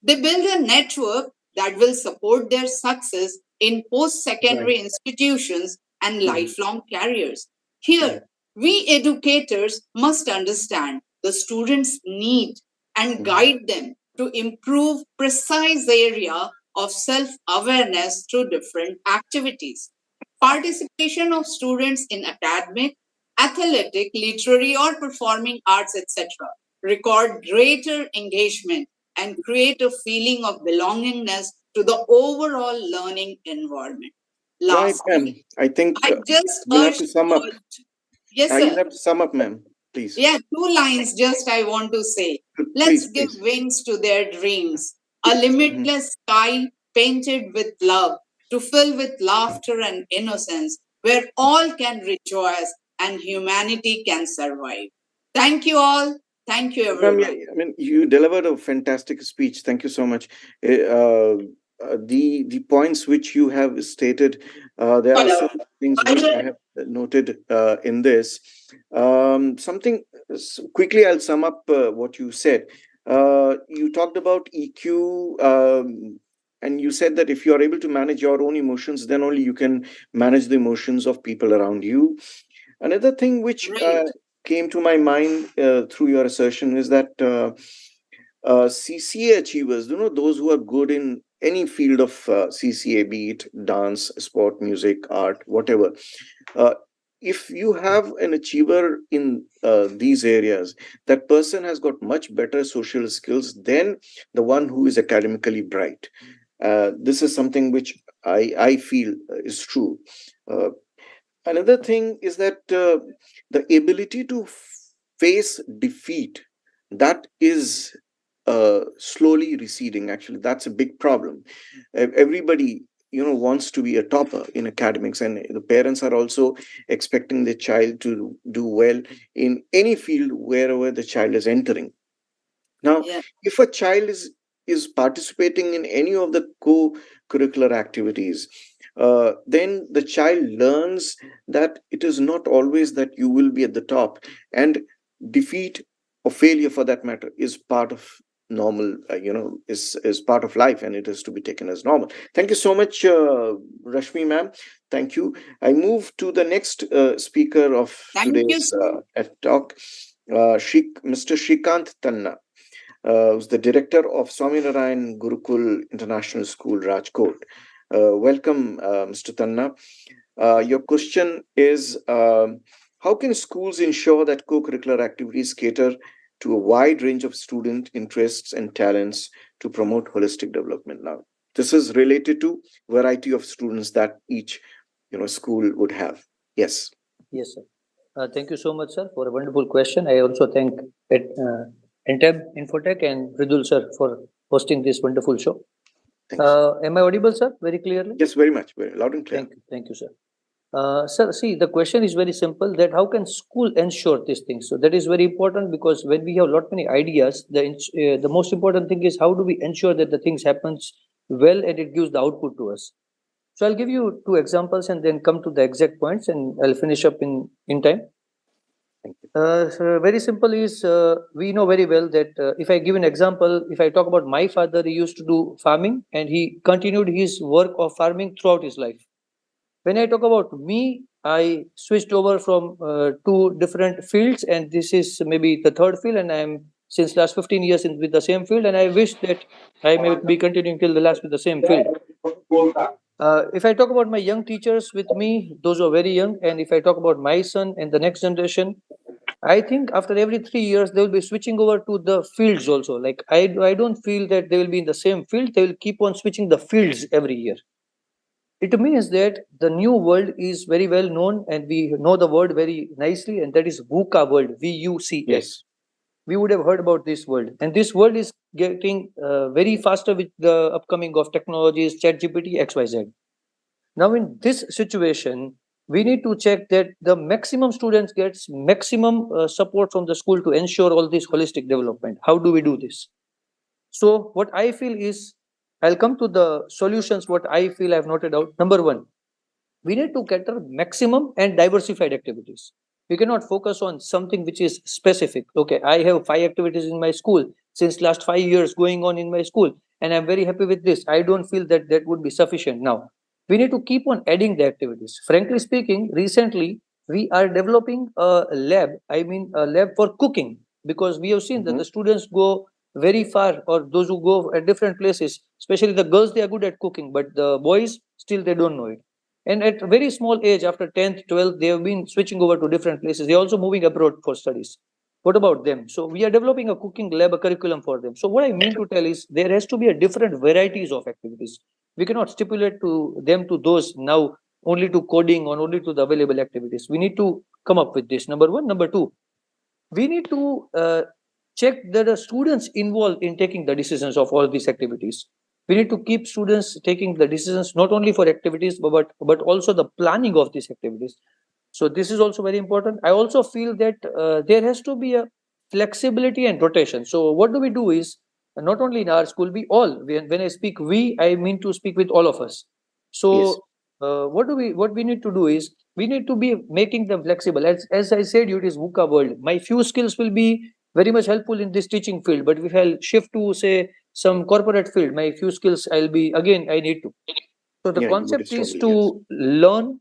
They build a network that will support their success in post secondary institutions and lifelong careers. Here, we educators must understand the students' need and guide them to improve precise area of self awareness through different activities. Participation of students in academic, athletic, literary, or performing arts, etc., record greater engagement and create a feeling of belongingness to the overall learning environment. Right, Lastly, ma'am. I think I just you'll have urge to sum up. all. Yes, You'll sir. have to sum up, ma'am. Please. Yeah, 2 lines just I want to say. Let's give wings to their dreams. A limitless sky painted with love to fill with laughter and innocence, where all can rejoice and humanity can survive. Thank you all. Thank you, Ma'am, everyone. I mean, you delivered a fantastic speech. Thank you so much. The points which you have stated, there are some things which I have noted in this. Quickly, I'll sum up what you said. You talked about EQ, and you said that if you are able to manage your own emotions, then only you can manage the emotions of people around you. Another thing which came to my mind through your assertion is that CCA achievers, those who are good in any field of CCA, be it dance, sport, music, art, whatever. Uh, if you have an achiever in these areas, that person has got much better social skills than the one who is academically bright. This is something which I feel is true. Uh, Another thing is that the ability to face defeat, that is slowly receding. Actually, that's a big problem. Everybody wants to be a topper in academics, and the parents are also expecting the child to do well in any field wherever the child is entering. Now, if a child is participating in any of the co-curricular activities, then the child learns that it is not always that you will be at the top, and defeat or failure, for that matter, is part of normal. Is part of life, and it is to be taken as normal. Thank you so much, Rashmi ma'am. Thank you. I move to the next speaker of today's talk, Mr. Shrikant Tanna, who's the director of Swaminarayan Gurukul International School, Rajkot. Welcome, Mr. Tanna. Your question is, how can schools ensure that co-curricular activities cater to a wide range of student interests and talents to promote holistic development? Now, this is related to variety of students that each school would have. Yes. Yes, sir. Thank you so much, sir, for a wonderful question. I also thank NTEB Infotech and Ridul sir for hosting this wonderful show. Am I audible, sir, very clearly? Yes, very much, very loud and clear. Thank you, sir. Sir, see, the question is very simple, that how can school ensure these things? So that is very important, because when we have lot many ideas, the most important thing is how do we ensure that the things happens well and it gives the output to us. So I'll give you 2 examples and then come to the exact points, and I'll finish up in time. So very simple is, we know very well that if I give an example, if I talk about my father, he used to do farming and he continued his work of farming throughout his life. When I talk about me, I switched over from 2 different fields, and this is maybe the 3rd field, and I'm since last 15 years with the same field, and I wish that I may be continuing till the last with the same field. If I talk about my young teachers with me, those are very young, and if I talk about my son and the next generation, I think after every 3 years they will be switching over to the fields also. Like I don't feel that they will be in the same field. They will keep on switching the fields every year. It means that the new world is very well known, and we know the word very nicely, and that is VUCA world, VUCA. Yes. We would have heard about this world, and this world is getting very faster with the upcoming of technologies, ChatGPT, XYZ. Now, in this situation, we need to check that the maximum students gets maximum support from the school to ensure all this holistic development. How do we do this? So, what I feel is, I'll come to the solutions. What I feel I've noted out. Number 1, we need to cater maximum and diversified activities. We cannot focus on something which is specific. Okay, I have 5 activities in my school since last 5 years going on in my school, and I'm very happy with this. I don't feel that that would be sufficient. Now, we need to keep on adding the activities. Frankly speaking, recently we are developing a lab. I mean, a lab for cooking, because we have seen that the students go very far, or those who go at different places, especially the girls, they are good at cooking, but the boys still they don't know it. And at a very small age, after 10th, 12th, they have been switching over to different places. They're also moving abroad for studies. What about them? So we are developing a cooking lab, a curriculum for them. So what I mean to tell is, there has to be a different varieties of activities. We cannot stipulate to them to those now only to coding or only to the available activities. We need to come up with this. Number 1. Number 2, we need to check that the students involved in taking the decisions of all these activities. We need to keep students taking the decisions not only for activities but also the planning of these activities. So this is also very important. I also feel that there has to be a flexibility and rotation. So what do we do is, not only in our school, we all, when I speak we, I mean to speak with all of us. So what we need to do is, we need to be making them flexible. As I said, it is VUCA world. My few skills will be very much helpful in this teaching field, but if I'll shift to say some corporate field, my few skills I need to. So the concept is to learn,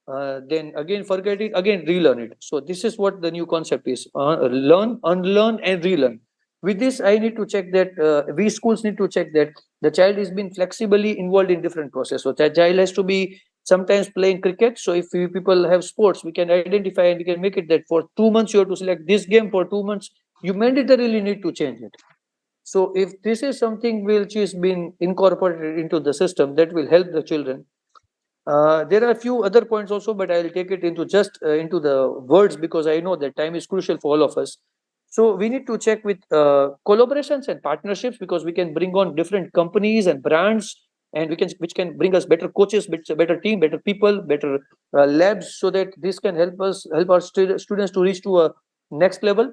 then again forget it, again relearn it. So this is what the new concept is: learn, unlearn, and relearn. With this, I need to check that we schools need to check that the child is being flexibly involved in different process. So that child has to be sometimes playing cricket. So if we people have sports, we can identify and we can make it that for 2 months you have to select this game. For 2 months, you mandatorily need to change it. So if this is something which is being incorporated into the system, that will help the children. There are a few other points also, but I'll take it into just into the words, because I know that time is crucial for all of us. So we need to check with collaborations and partnerships, because we can bring on different companies and brands, and which can bring us better coaches, better team, better people, better labs, so that this can help our students to reach to a next level.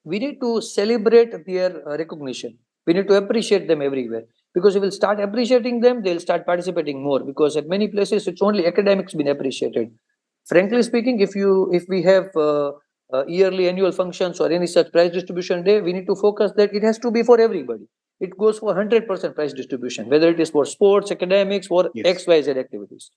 We need to celebrate their recognition. We need to appreciate them everywhere, because if we'll start appreciating them, they'll start participating more, because at many places it's only academics been appreciated. Frankly speaking, if we have yearly annual functions or any such prize distribution day, we need to focus that it has to be for everybody. It goes for 100% prize distribution, whether it is for sports, academics, or XYZ activities.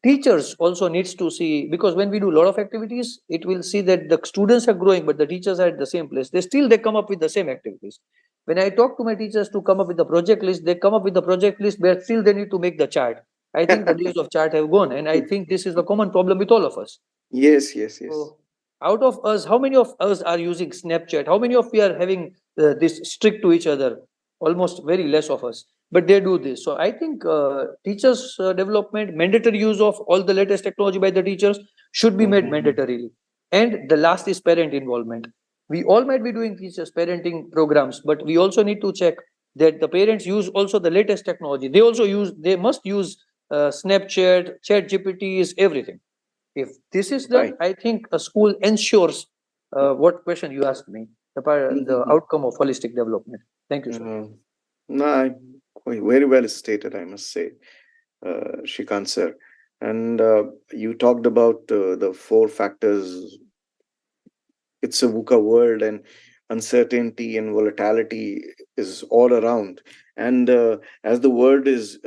Teachers also needs to see, because when we do a lot of activities, it will see that the students are growing, but the teachers are at the same place. They come up with the same activities. When I talk to my teachers to come up with the project list, they come up with the project list, but still they need to make the chart. I think the days of chart have gone, and I think this is the common problem with all of us. Yes. So, out of us, how many of us are using Snapchat? How many of we are having this strict to each other? Almost very less of us, but they do this. So I think teachers' development, mandatory use of all the latest technology by the teachers should be made mandatorily. And the last is parent involvement. We all might be doing teachers' parenting programs, but we also need to check that the parents use also the latest technology. They must use Snapchat, Chat GPTs, everything. If this is done, I think a school ensures what question you asked me, the outcome of holistic development. Thank you, sir. No, very well stated, I must say, Shrikant sir. And you talked about the four factors. It's a VUCA world, and uncertainty and volatility is all around. And as the world is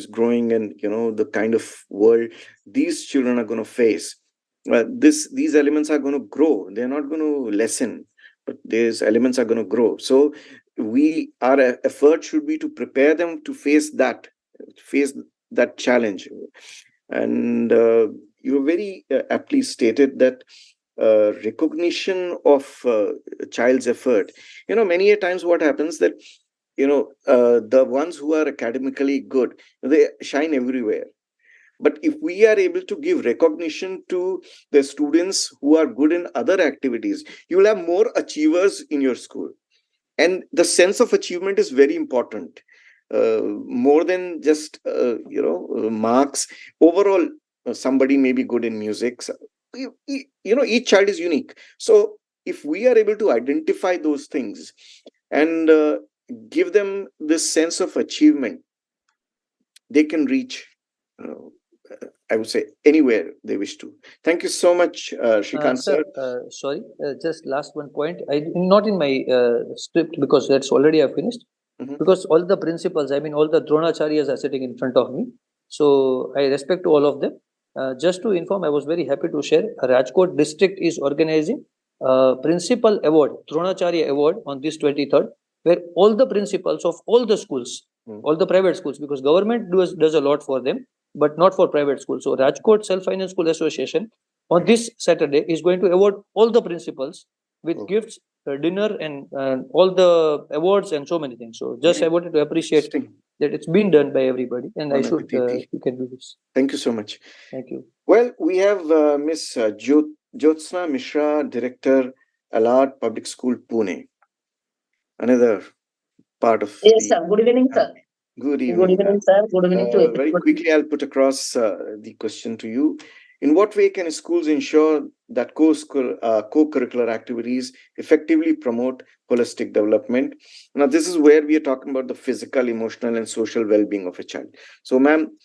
growing, and the kind of world these children are going to face, these elements are going to grow. They're not going to lessen, but these elements are going to grow. So our effort should be to prepare them to face that challenge. And you very aptly stated that recognition of a child's effort. Many a times what happens that the ones who are academically good, they shine everywhere. But if we are able to give recognition to the students who are good in other activities, you will have more achievers in your school. And the sense of achievement is very important, more than just marks. Overall, somebody may be good in music. Each child is unique. So if we are able to identify those things and give them this sense of achievement, they can reach, I would say, anywhere they wish to. Thank you so much, Shrikant sir. Sorry, just last one point. Not in my script, because that's already I've finished. Because all the principals, all the Dronacharyas are sitting in front of me. So I respect to all of them. Just to inform, I was very happy to share, Rajkot district is organizing principal award, Dronacharya award, on this 23rd, where all the principals of all the schools, all the private schools, because government does a lot for them, but not for private schools. So Rajkot Self-Finance School Association on this Saturday is going to award all the principals with gifts, dinner, and all the awards and so many things. So just I wanted to appreciate that it's been done by everybody, and I should you can do this. Thank you so much. Thank you. Well, we have Miss Jyotsna Mishra, Director, Alard Public School, Pune. Another part of Yes, the. sir. Good evening, sir. Good Good evening, evening, ma'am. sir. Good evening to Very everyone. quickly, I'll put across the question to you. In what way can schools ensure that co-curricular activities effectively promote holistic development? Now, this is where we are talking about the physical, emotional, and social well-being of a child. So, ma'am,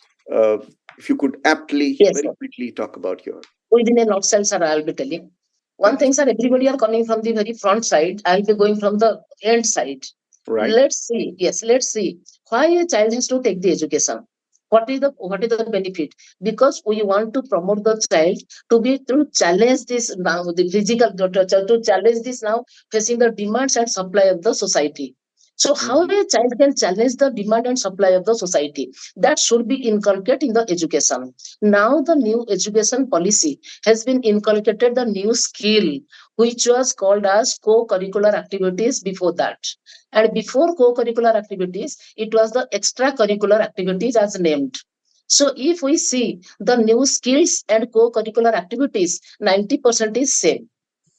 if you could aptly, Yes, very sir. quickly talk about your. Within a nutshell, sir, I'll be telling. One Thank you. thing, sir, everybody are coming from the very front side. I'll be going from the end side. Right. Let's see. Yes, let's see why a child has to take the education. What is the benefit? Because we want to promote the child to challenge this now, the physical to challenge this now facing the demands and supply of the society. So how a child can challenge the demand and supply of the society, that should be inculcated in the education. Now the new education policy has been inculcated the new skill, which was called as co-curricular activities before that. And before co-curricular activities, it was the extracurricular activities as named. So if we see the new skills and co-curricular activities, 90% is same.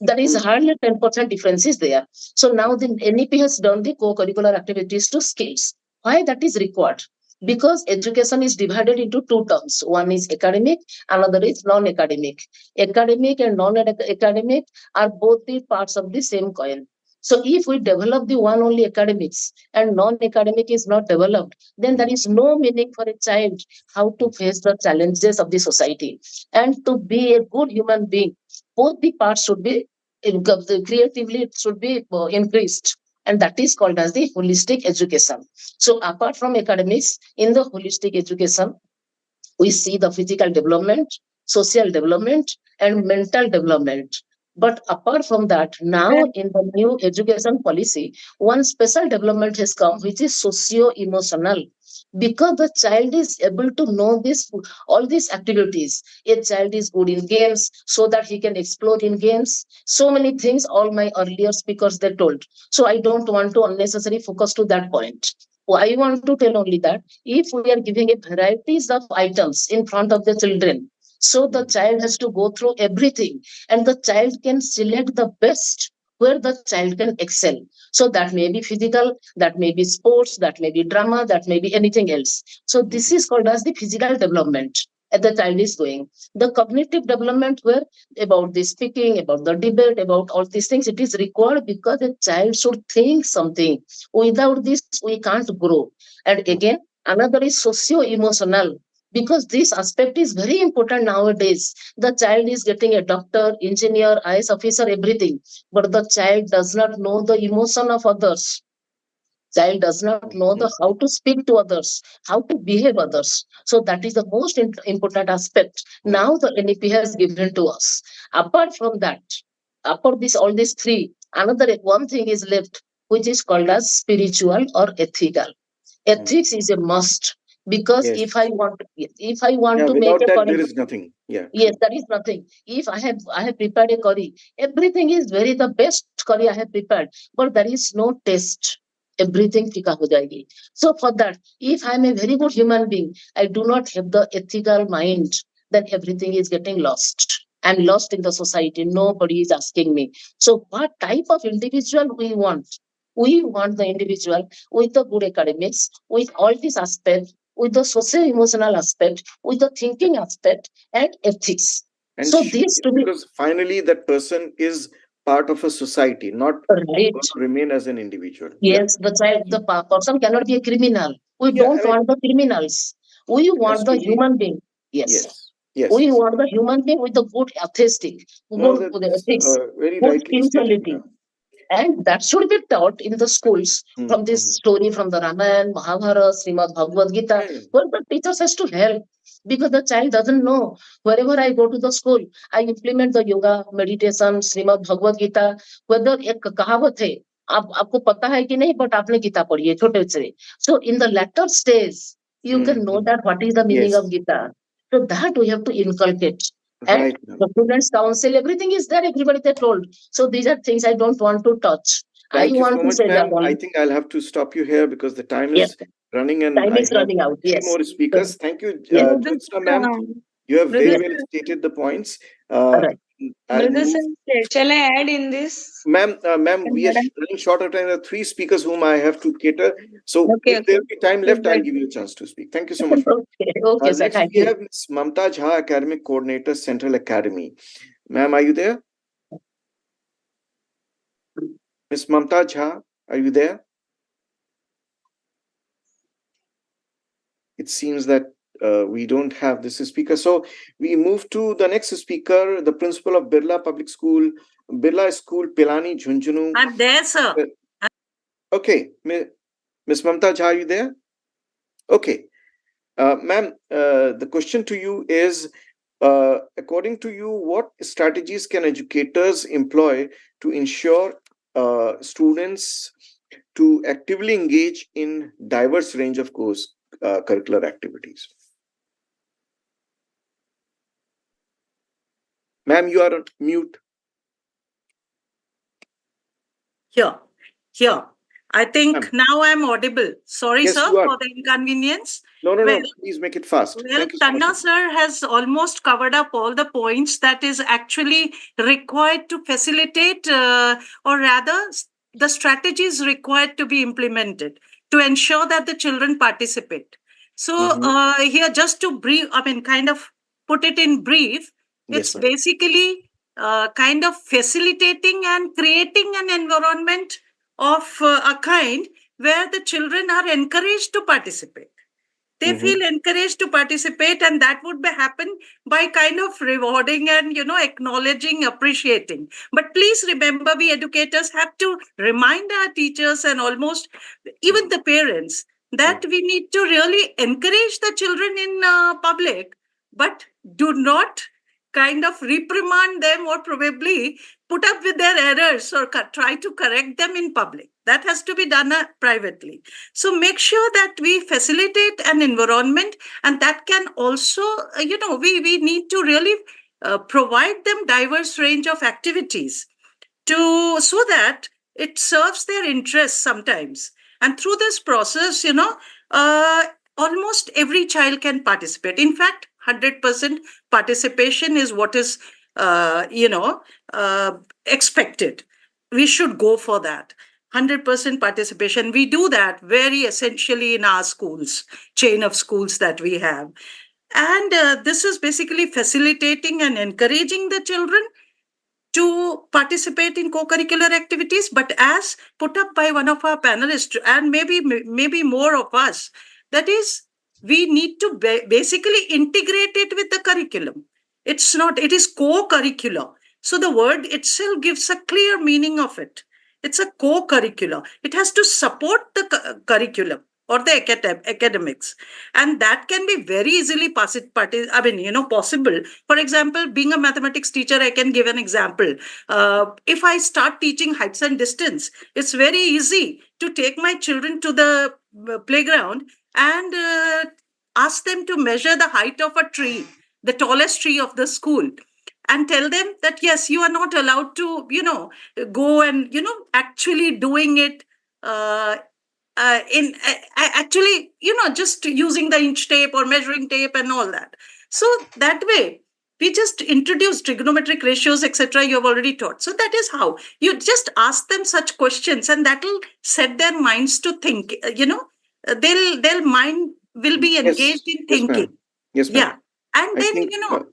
That is hardly 10% difference is there. So now the NEP has done the co-curricular activities to skills. Why that is required? Because education is divided into two terms. One is academic, another is non-academic. Academic and non-academic are both the parts of the same coin. So if we develop the one only academics and non-academic is not developed, then there is no meaning for a child how to face the challenges of the society. And to be a good human being, both the parts should be creatively it should be increased, and that is called as the holistic education. So apart from academics, in the holistic education we see the physical development, social development, and mental development. But apart from that, now in the new education policy, one special development has come, which is socio-emotional. Because the child is able to know this, all these activities. A child is good in games, so that he can explore in games. So many things, all my earlier speakers they told. So I don't want to unnecessarily focus to that point. I want to tell only that if we are giving a varieties of items in front of the children, so the child has to go through everything and the child can select the best where the child can excel. So that may be physical, that may be sports, that may be drama, that may be anything else. So this is called as the physical development as the child is going. The cognitive development where about the speaking, about the debate, about all these things, it is required because the child should think something. Without this, we can't grow. And again, another is socio-emotional, because this aspect is very important nowadays. The child is getting a doctor, engineer, IS officer, everything, but the child does not know the emotion of others. Child does not know the how to speak to others, how to behave others. So that is the most important aspect now the NEP has given to us. Apart from that, apart this all these three, another one thing is left, which is called as spiritual or ethical. Ethics is a must, because Yes. if I want Yeah, to make without a that, curry, there is nothing. Yeah, yes, true. that is nothing. If I have prepared a curry, everything is very the best curry I have prepared, but there is no taste. Everything fika ho jayegi. So for that, if I am a very good human being, I do not have the ethical mind, then everything is getting lost. I'm lost in the society. Nobody is asking me. So what type of individual we want? We want the individual with the good academics, with all these aspects, with the social emotional aspect, with the thinking aspect, and ethics. And So these to be because finally that person is part of a society, not right. going to remain as an individual. Yep. Yes, the person cannot be a criminal. We Yeah, don't I mean, want the criminals. We it has want the to be. human being. Yes. Yes. Yes. We want the human being with the good aesthetic, No, good that's ethics, very good rightly stated, spirituality. ma'am. And that should be taught in the schools from this story from the Ramayana, Mahabharata, Srimad Bhagavad Gita, Yeah, yeah. where the teachers has to help, because the child doesn't know. Wherever I go to the school, I implement the yoga, meditation, Srimad Bhagavad Gita, whether एक कहावत है, आपको पता है कि नहीं, but आपने गीता पढ़ी है छोटे से. So in the latter stage, you can know that what is the meaning Yes. of Gita. So that we have to inculcate. And Right, ma'am. the students council, everything is there, everybody they told. So these are things I don't want to touch. I Thank you want so to much, say that ma'am. I only. think I'll have to stop you here because the time Yes, is running and time I is have running out. three Yes. more speakers. Thank you, Yes. Jyotsna, ma'am. You have very Yes. well stated the points. All right. I'll Brother move. sir, shall I add in this? Ma'am, we are Madam? running short of time. There are three speakers whom I have to cater. So Okay, if there okay. will be time left, I'll give you a chance to speak. Thank you so much. Okay, sir. Next, Thank we you. have Ms. Mamta Jha, Academic Coordinator, Central Academy. Ma'am, are you there? Ms. Mamta Jha, are you there? It seems that we don't have this speaker. So we move to the next speaker, the principal of Birla Public School, Birla School, Pilani, Jhunjhunu. I'm there, sir. Okay, Ms. Mamta Jha, are you there? Okay. Ma'am, the question to you is, according to you, what strategies can educators employ to ensure students to actively engage in diverse range of course curricular activities? Ma'am, you are on mute. Here. I think now I'm audible. Sorry, Yes, sir, you are. for the inconvenience. No, Well, please make it fast. Well, Thank you so Tanna much. sir has almost covered up all the points that is actually required to facilitate, or rather, the strategies required to be implemented to ensure that the children participate. So, here, just to brief, kind of put it in brief, it's basically kind of facilitating and creating an environment of a kind where the children are encouraged to participate. They feel encouraged to participate, and that would happen by kind of rewarding and acknowledging, appreciating. But please remember, we educators have to remind our teachers and almost even the parents that we need to really encourage the children in public, but do not kind of reprimand them or probably put up with their errors or try to correct them in public. That has to be done privately. So make sure that we facilitate an environment, and that can also, we need to really provide them diverse range of activities so that it serves their interests sometimes. And through this process, almost every child can participate. In fact, 100% participation is what is, expected. We should go for that. 100% participation. We do that very essentially in our schools, chain of schools that we have. And this is basically facilitating and encouraging the children to participate in co-curricular activities, but as put up by one of our panelists, and maybe more of us, that is, we need to basically integrate it with the curriculum. It is co-curricular. So the word itself gives a clear meaning of it. It's a co-curricular. It has to support the curriculum or the academics. And that can be very easily possible. For example, being a mathematics teacher, I can give an example. If I start teaching heights and distance, it's very easy to take my children to the playground and ask them to measure the height of a tree, the tallest tree of the school, and tell them that, yes, you are not allowed to, go and, actually doing it actually, just using the inch tape or measuring tape and all that. So that way, we just introduce trigonometric ratios, etc. You have already taught. So that is how you just ask them such questions, and that will set their minds to think. Their mind will be engaged in thinking. Yes, ma'am. Yeah, and then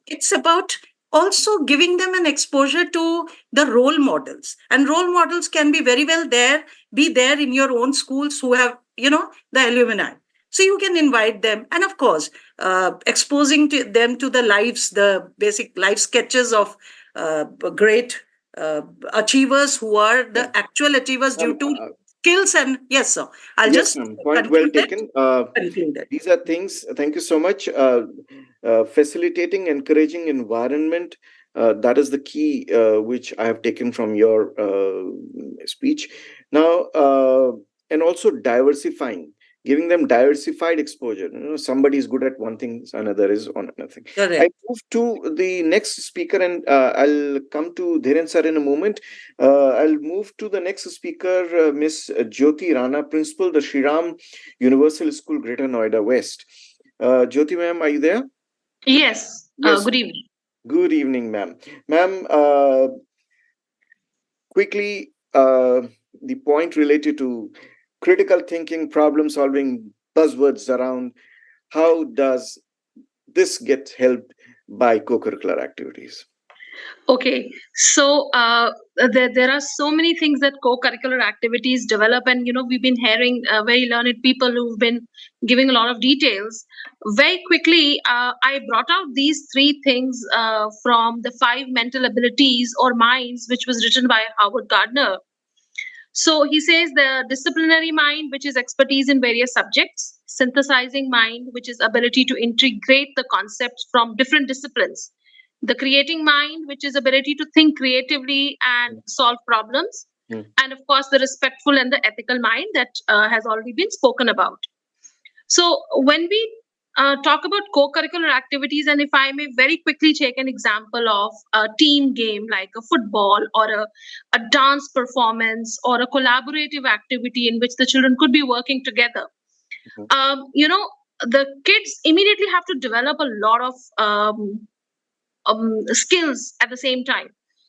it's about also giving them an exposure to the role models, and role models can be very well be there in your own schools who have the alumni. So you can invite them, and of course exposing them to the basic life sketches of great achievers who are the actual achievers due to skills. And yes, sir, I'll just point well taken. These are things. Thank you so much. Facilitating, encouraging environment. That is the key which I have taken from your speech. Now, and also diversifying, giving them diversified exposure. Somebody is good at one thing, another is on another thing. I move to the next speaker, and I'll come to Dhiren sir in a moment. I'll move to the next speaker, Miss Jyoti Rana, Principal, the Shriram Universal School, Greater Noida West. Jyoti ma'am, are you there? Yes. Yes. Good evening. Good evening, ma'am. Ma'am, quickly, the point related to critical thinking, problem solving, buzzwords around how does this get helped by co-curricular activities? Okay, so there are so many things that co-curricular activities develop, and we've been hearing very learned people who've been giving a lot of details. Very quickly, I brought out these three things from the five mental abilities or minds, which was written by Howard Gardner. So he says the disciplinary mind, which is expertise in various subjects, synthesizing mind, which is ability to integrate the concepts from different disciplines, the creating mind, which is ability to think creatively and solve problems, and of course the respectful and the ethical mind that has already been spoken about. So when we talk about co-curricular activities, and if I may very quickly take an example of a team game like a football or a dance performance or a collaborative activity in which the children could be working together, the kids immediately have to develop a lot of skills at the same time.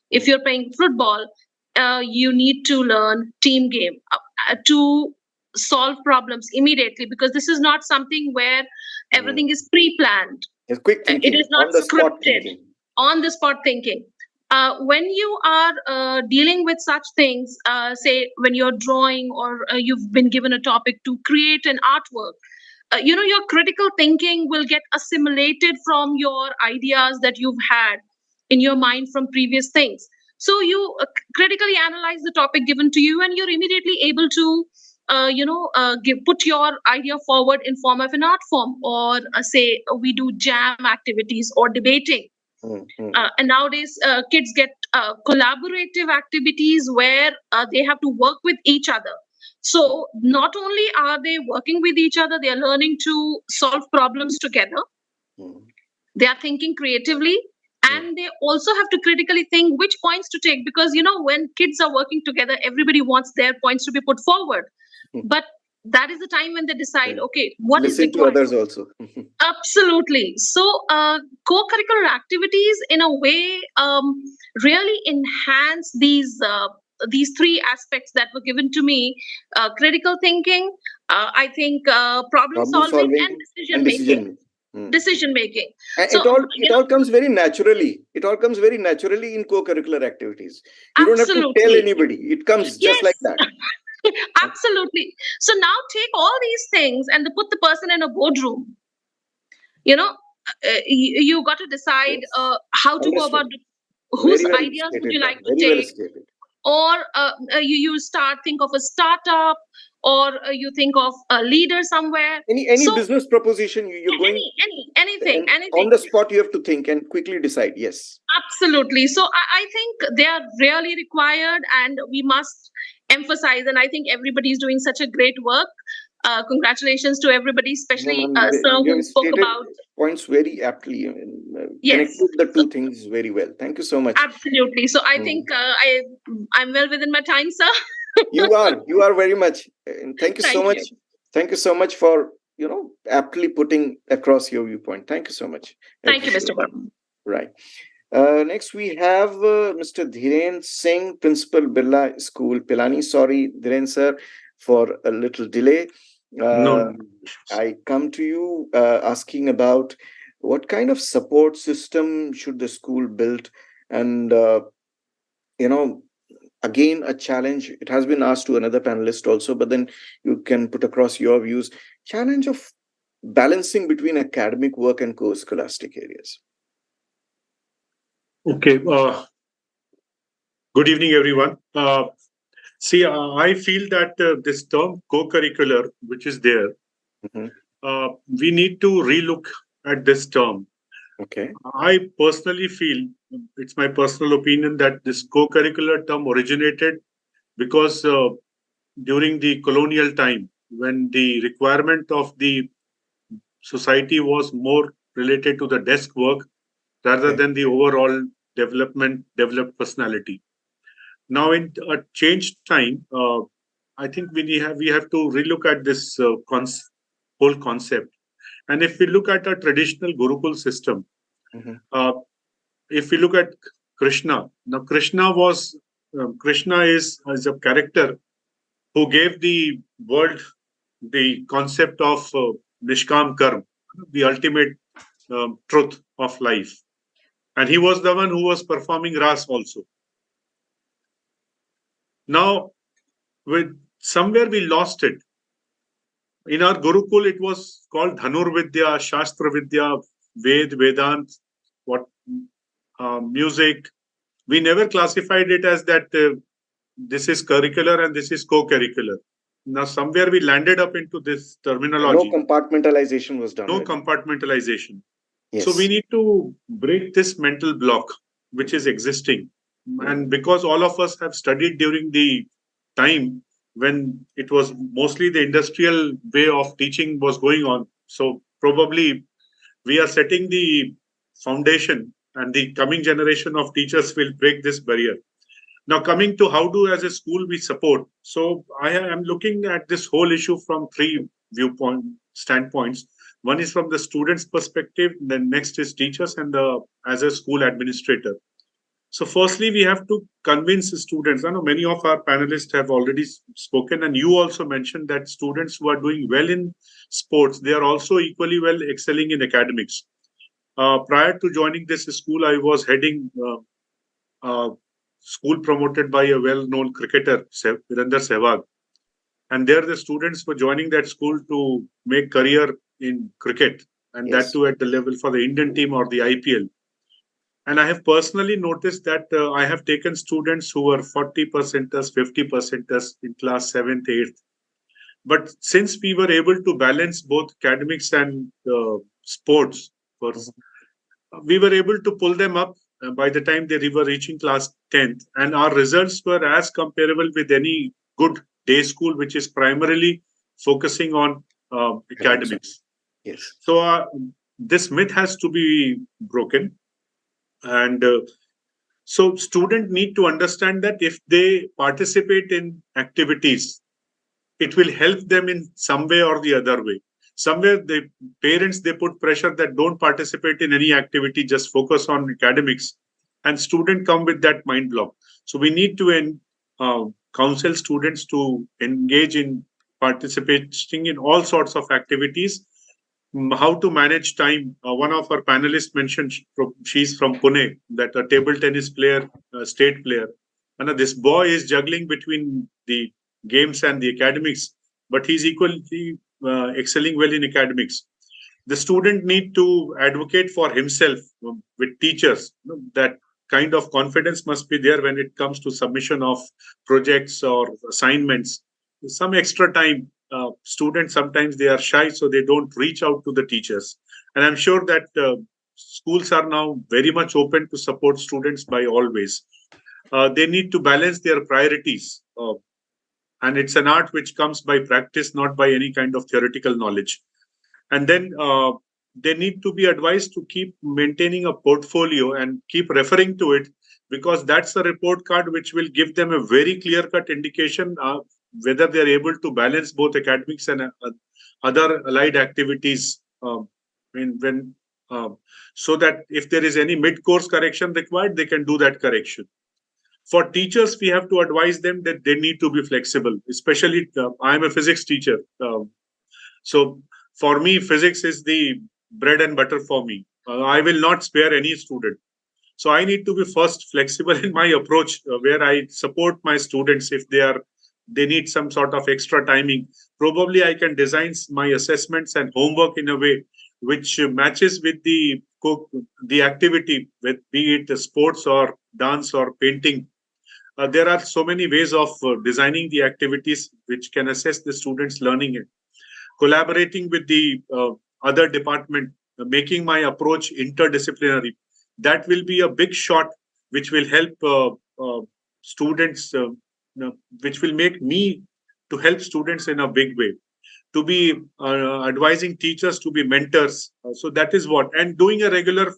If you're playing football, you need to learn team game to solve problems immediately, because this is not something where everything is pre-planned. It's quick thinking, It is not on the spot scripted. thinking. On the spot thinking. When you are dealing with such things, say when you're drawing or you've been given a topic to create an artwork, your critical thinking will get assimilated from your ideas that you've had in your mind from previous things. So you critically analyze the topic given to you, and you're immediately able to put your idea forward in form of an art form, or say we do jam activities or debating. And nowadays kids get collaborative activities where they have to work with each other. So not only are they working with each other, they are learning to solve problems together. They are thinking creatively, and they also have to critically think which points to take, because when kids are working together, everybody wants their points to be put forward. But that is the time when they decide, okay, what is Listen to required. others also. Absolutely. So co-curricular activities in a way really enhance these three aspects that were given to me: critical thinking, I think problem solving, and decision making. Decision making. And So it all comes very naturally. It all comes very naturally in co-curricular activities. You don't have to tell anybody. It comes just like that. Absolutely. So now take all these things and put the person in a boardroom. You got to decide how to go about whose ideas would you like to take, or you think of a startup, or you think of a leader somewhere. Any business proposition you're going anything on the spot, you have to think and quickly decide. Yes, absolutely. So I think they are really required, and we must emphasize, and I think everybody is doing such a great work. Congratulations to everybody, especially sir, who spoke about points very aptly. Connected the two things very well. Thank you so much. Absolutely. So I think I'm well within my time, sir. You are very much. And thank you so much. Thank you so much for aptly putting across your viewpoint. Thank you so much. Thank you, Mr. Varma. Right. Next, we have Mr. Dhiren Singh, Principal Birla School, Pilani. Sorry, Dhiren sir, for a little delay. No. I come to you asking about what kind of support system should the school build, and again a challenge. It has been asked to another panelist also, but then you can put across your views. Challenge of balancing between academic work and co-scholastic areas. Okay. Good evening, everyone. See, I feel that this term co-curricular, which is there, we need to relook at this term. Okay. I personally feel, it's my personal opinion, that this co-curricular term originated because during the colonial time, when the requirement of the society was more related to the desk work rather than the overall developed personality. Now, in a changed time, I think we have to relook at this whole concept. And if we look at a traditional Gurukul system, if we look at Krishna, now Krishna is a character who gave the world the concept of Nishkam Karm, the ultimate truth of life. And he was the one who was performing Ras also. Now, with somewhere we lost it. In our Gurukul, it was called Dhanur Vidya, Shastra Vidya, Vedant, what music. We never classified it as that this is curricular and this is co-curricular. Now, somewhere we landed up into this terminology. No compartmentalization was done. No compartmentalization. Yes. So we need to break this mental block which is existing. And because all of us have studied during the time when it was mostly the industrial way of teaching was going on. So probably we are setting the foundation, and the coming generation of teachers will break this barrier. Now, coming to how do as a school we support. So I am looking at this whole issue from three standpoints. One is from the students' perspective, then next is teachers, and as a school administrator. So firstly, we have to convince students. I know many of our panelists have already spoken, and you also mentioned that students who are doing well in sports, they are also equally well excelling in academics. Prior to joining this school, I was heading school promoted by a well-known cricketer, Virender Sehwag. And there the students were joining that school to make career in cricket, and that too at the level for the Indian team or the IPL. And I have personally noticed that I have taken students who were 40 percenters, 50 percenters in class 7th, 8th. But since we were able to balance both academics and sports, we were able to pull them up by the time they were reaching class 10th. And our results were as comparable with any good day school, which is primarily focusing on academics. Yes. So this myth has to be broken. And so students need to understand that if they participate in activities, it will help them in some way or the other way. Somewhere the parents, they put pressure that don't participate in any activity, just focus on academics, and students come with that mind block. So we need to counsel students to engage in participating in all sorts of activities. How to manage time. One of our panelists mentioned she's from Pune, that a table tennis player, state player. And this boy is juggling between the games and the academics, but he's equally excelling well in academics. The student need to advocate for himself with teachers. That kind of confidence must be there when it comes to submission of projects or assignments. Some extra time. Students sometimes they are shy, so they don't reach out to the teachers. And I'm sure that schools are now very much open to support students by all ways. They need to balance their priorities. And it's an art which comes by practice, not by any kind of theoretical knowledge. And then they need to be advised to keep maintaining a portfolio and keep referring to it, because that's a report card which will give them a very clear-cut indication whether they're able to balance both academics and other allied activities. So that if there is any mid-course correction required, they can do that correction. For teachers, we have to advise them that they need to be flexible, especially I am a physics teacher. So for me, physics is the bread and butter for me. I will not spare any student. So I need to be first flexible in my approach, where I support my students if they need some sort of extra timing. Probably I can design my assessments and homework in a way which matches with the activity, with be it sports or dance or painting. There are so many ways of designing the activities which can assess the students' learning it. Collaborating with the other department, making my approach interdisciplinary. That will be a big shot which will help students, which will make me to help students in a big way, to be advising teachers to be mentors. So that is what, and doing a regular,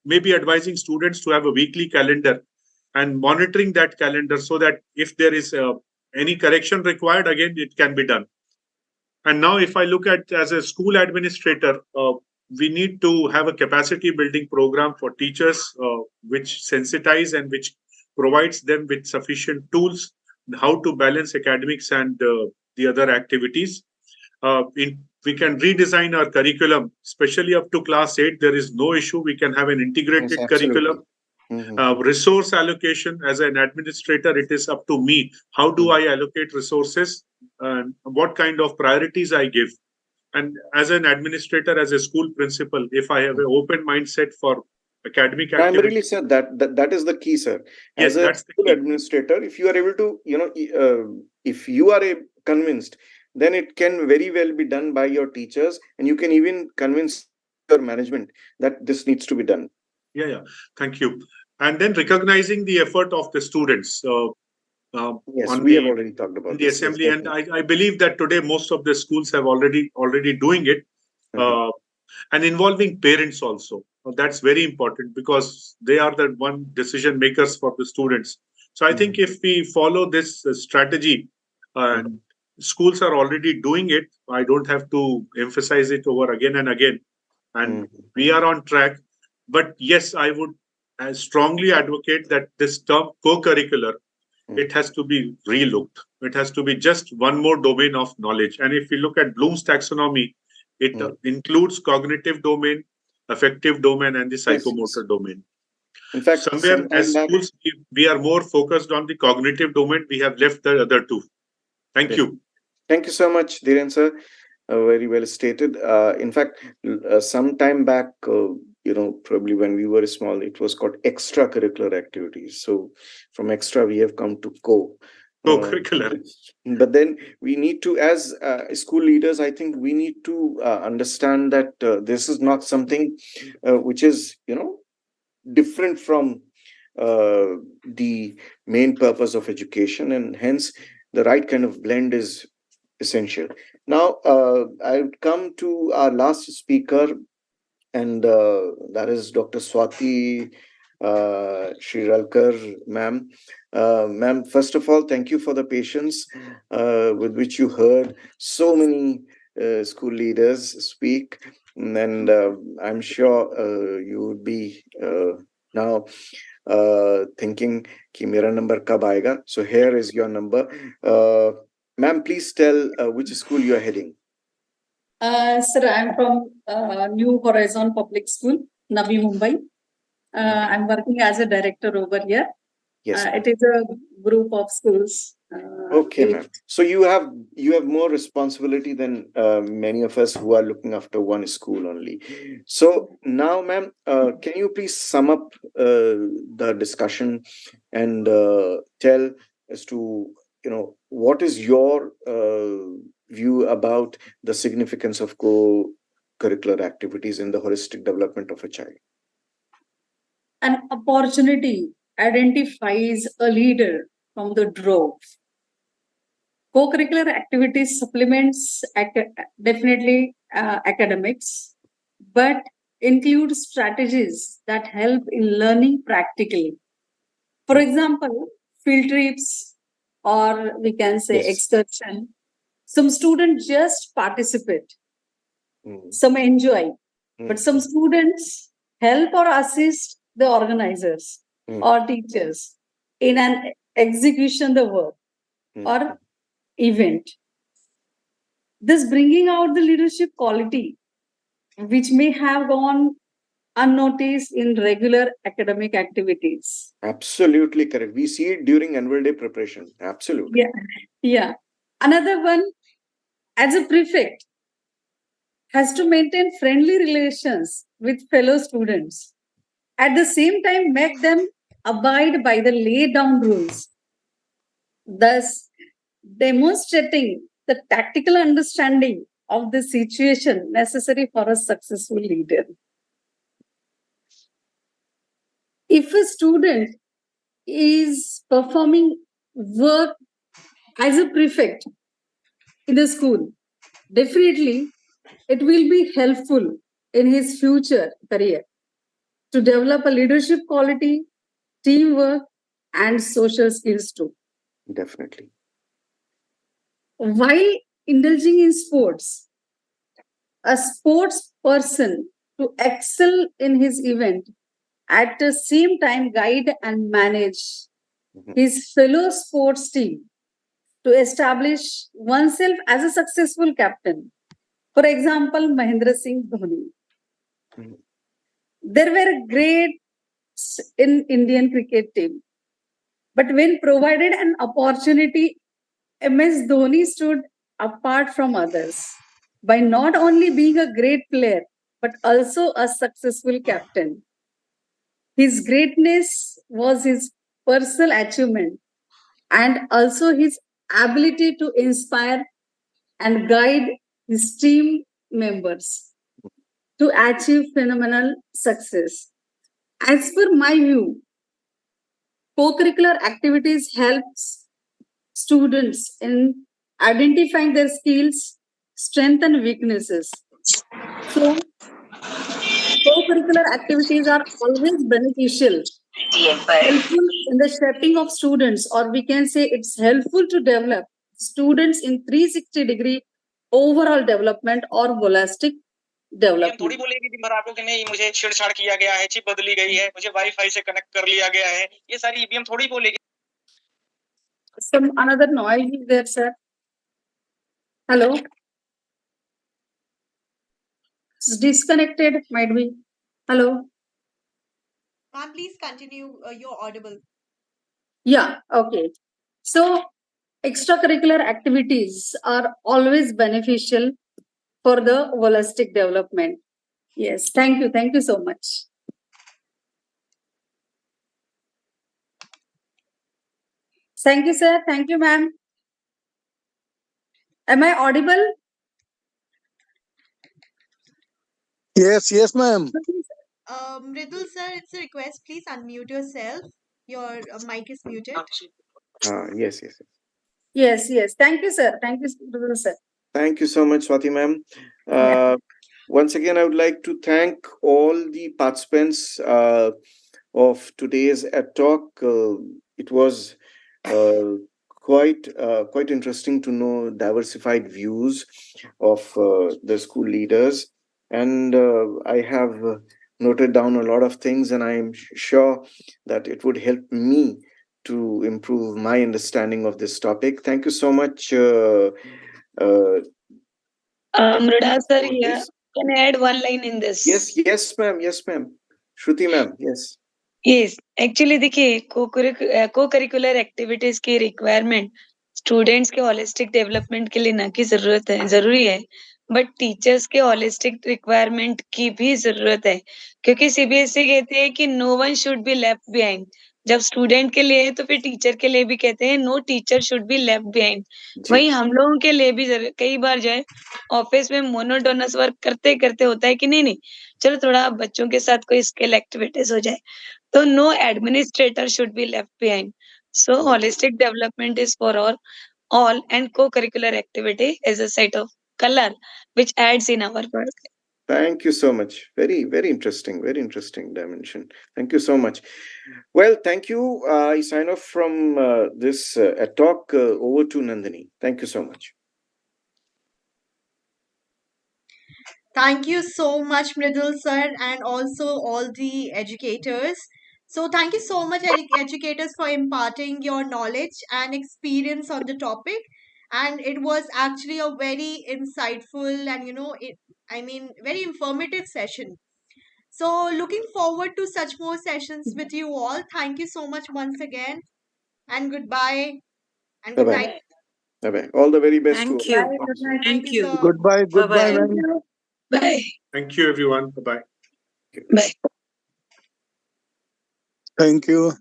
maybe advising students to have a weekly calendar and monitoring that calendar, so that if there is any correction required, again, it can be done. And now if I look at as a school administrator, we need to have a capacity building program for teachers, which sensitize and which provides them with sufficient tools how to balance academics and the other activities. We can redesign our curriculum, especially up to class 8. There is no issue. We can have an integrated Yes, curriculum. absolutely. Resource allocation, as an administrator, it is up to me. How do I allocate resources? And what kind of priorities I give? And as an administrator, as a school principal, if I have an open mindset for academic Primarily, activities, sir, that is the key, sir. yes, As a that's the school key. administrator, if you are able to, if you are convinced, then it can very well be done by your teachers, and you can even convince your management that this needs to be done. Yeah. Thank you. And then recognizing the effort of the students. Yes, On we have the already talked in about the this. assembly, Yes, and I believe that today most of the schools have already doing it, and involving parents also. That's very important because they are the one decision makers for the students. So I think if we follow this strategy, and schools are already doing it, I don't have to emphasize it over again and again, and we are on track. But yes, I would strongly advocate that this term co-curricular, it has to be relooked. It has to be just one more domain of knowledge. And if we look at Bloom's taxonomy, it includes cognitive domain, affective domain, and the psychomotor domain. In fact, somewhere as schools, we are more focused on the cognitive domain. We have left the other two. Thank you. Thank you so much, Dhiren sir. Very well stated. In fact, some time back, probably when we were small, it was called extracurricular activities. So from extra, we have come to co-curricular. But then we need to, as school leaders, I think we need to understand that this is not something which is, different from the main purpose of education, and hence the right kind of blend is essential. Now, I would come to our last speaker, and that is Dr. Swati Shriralkar, ma'am. Ma'am, first of all, thank you for the patience with which you heard so many school leaders speak. And I'm sure you would be now thinking कि मेरा number कब आएगा. So here is your number. Ma'am, please tell which school you are heading. Sir, I'm from New Horizon Public School, Navi Mumbai. I'm working as a director over here. Yes. It is a group of schools. Okay, ma'am. So you have more responsibility than many of us who are looking after one school only. So now, ma'am, can you please sum up the discussion and tell as to what is your view about the significance of co-curricular activities in the holistic development of a child? An opportunity identifies a leader from the drove. Co-curricular activities supplements definitely academics, but include strategies that help in learning practically. For example, field trips, or we can say excursion. Some students just participate, some enjoy, but some students help or assist the organizers or teachers in an execution the work or event. This bringing out the leadership quality which may have gone unnoticed in regular academic activities. Absolutely correct. We see it during annual day preparation. Absolutely. Yeah. Another one, as a prefect, has to maintain friendly relations with fellow students. At the same time, make them abide by the laid down rules, thus demonstrating the tactical understanding of the situation necessary for a successful leader. If a student is performing work as a prefect in the school, definitely it will be helpful in his future career to develop a leadership quality, teamwork, and social skills too. Definitely. While indulging in sports, a sports person to excel in his event, at the same time guide and manage his fellow sports team to establish oneself as a successful captain. For example, Mahendra Singh Dhoni. There were greats in Indian cricket team, but when provided an opportunity, MS Dhoni stood apart from others by not only being a great player but also a successful captain. His greatness was his personal achievement and also his ability to inspire and guide his team members to achieve phenomenal success. As per my view, co-curricular activities helps students in identifying their skills, strengths and weaknesses. So co-curricular activities are always beneficial, helpful in the shaping of students, or we can say it's helpful to develop students in 360-degree overall development or holistic development. थोड़ी बोलेगी दिन भर आपको कि नहीं मुझे छेड़छाड़ किया गया है, चिप बदली गई है, मुझे वाईफाई से कनेक्ट कर लिया गया है, ये सारी ईवीएम थोड़ी बोलेगी. Some another noise is there, sir. Hello. It's disconnected, might be. Hello. Ma'am, please continue. You're audible. Yeah, okay. So, extracurricular activities are always beneficial for the holistic development. Yes, thank you. Thank you so much. Thank you, sir. Thank you, ma'am. Am I audible? Yes, ma'am. Mridul sir, it's a request. Please unmute yourself. Your mic is muted. Yes. Yes. Thank you, sir. Thank you, Mridul sir. Thank you so much, Swati ma'am. Once again, I would like to thank all the participants of today's ED Talk. It was quite interesting to know diversified views of the school leaders, and I have noted down a lot of things, and I am sure that it would help me to improve my understanding of this topic. Thank you so much. Mrida sir, for yeah, this. can I add one line in this? Yes, ma'am. Shruti ma'am, yes. Yes, actually देखिए co-curricular activities की requirement students के holistic development के लिए ना की जरूरी है, but teachers के होलिस्टिक रिक्वायरमेंट की भी जरूरत है, क्योंकि सीबीएसई कहते हैं कि no one should be left behind. जब स्टूडेंट के लिए है तो फिर टीचर के लिए भी कहते हैं no teacher should be left behind. वही हम लोगों के लिए भी कई बार जो है ऑफिस में मोनोटोनस वर्क करते करते होता है कि नहीं चलो थोड़ा बच्चों के साथ कोई स्किल एक्टिविटीज हो जाए. So no administrator should be left behind. So holistic development is for all and co-curricular activity is a set of color which adds in our work. Thank you so much. Very interesting dimension. Thank you so much. Well, thank you. I sign off from this talk over to Nandini. Thank you so much. Thank you so much, Mridul sir, and also all the educators. So, thank you so much, educators, for imparting your knowledge and experience on the topic. And it was actually a very insightful and, very informative session. So, looking forward to such more sessions with you all. Thank you so much once again, and goodbye, and good Bye-bye. night. Bye-bye. All the very best to Thank all. you. Thank you, sir. Goodbye, Bye-bye. ma'am. Bye. Thank you, everyone. Bye bye. Bye. Thank you.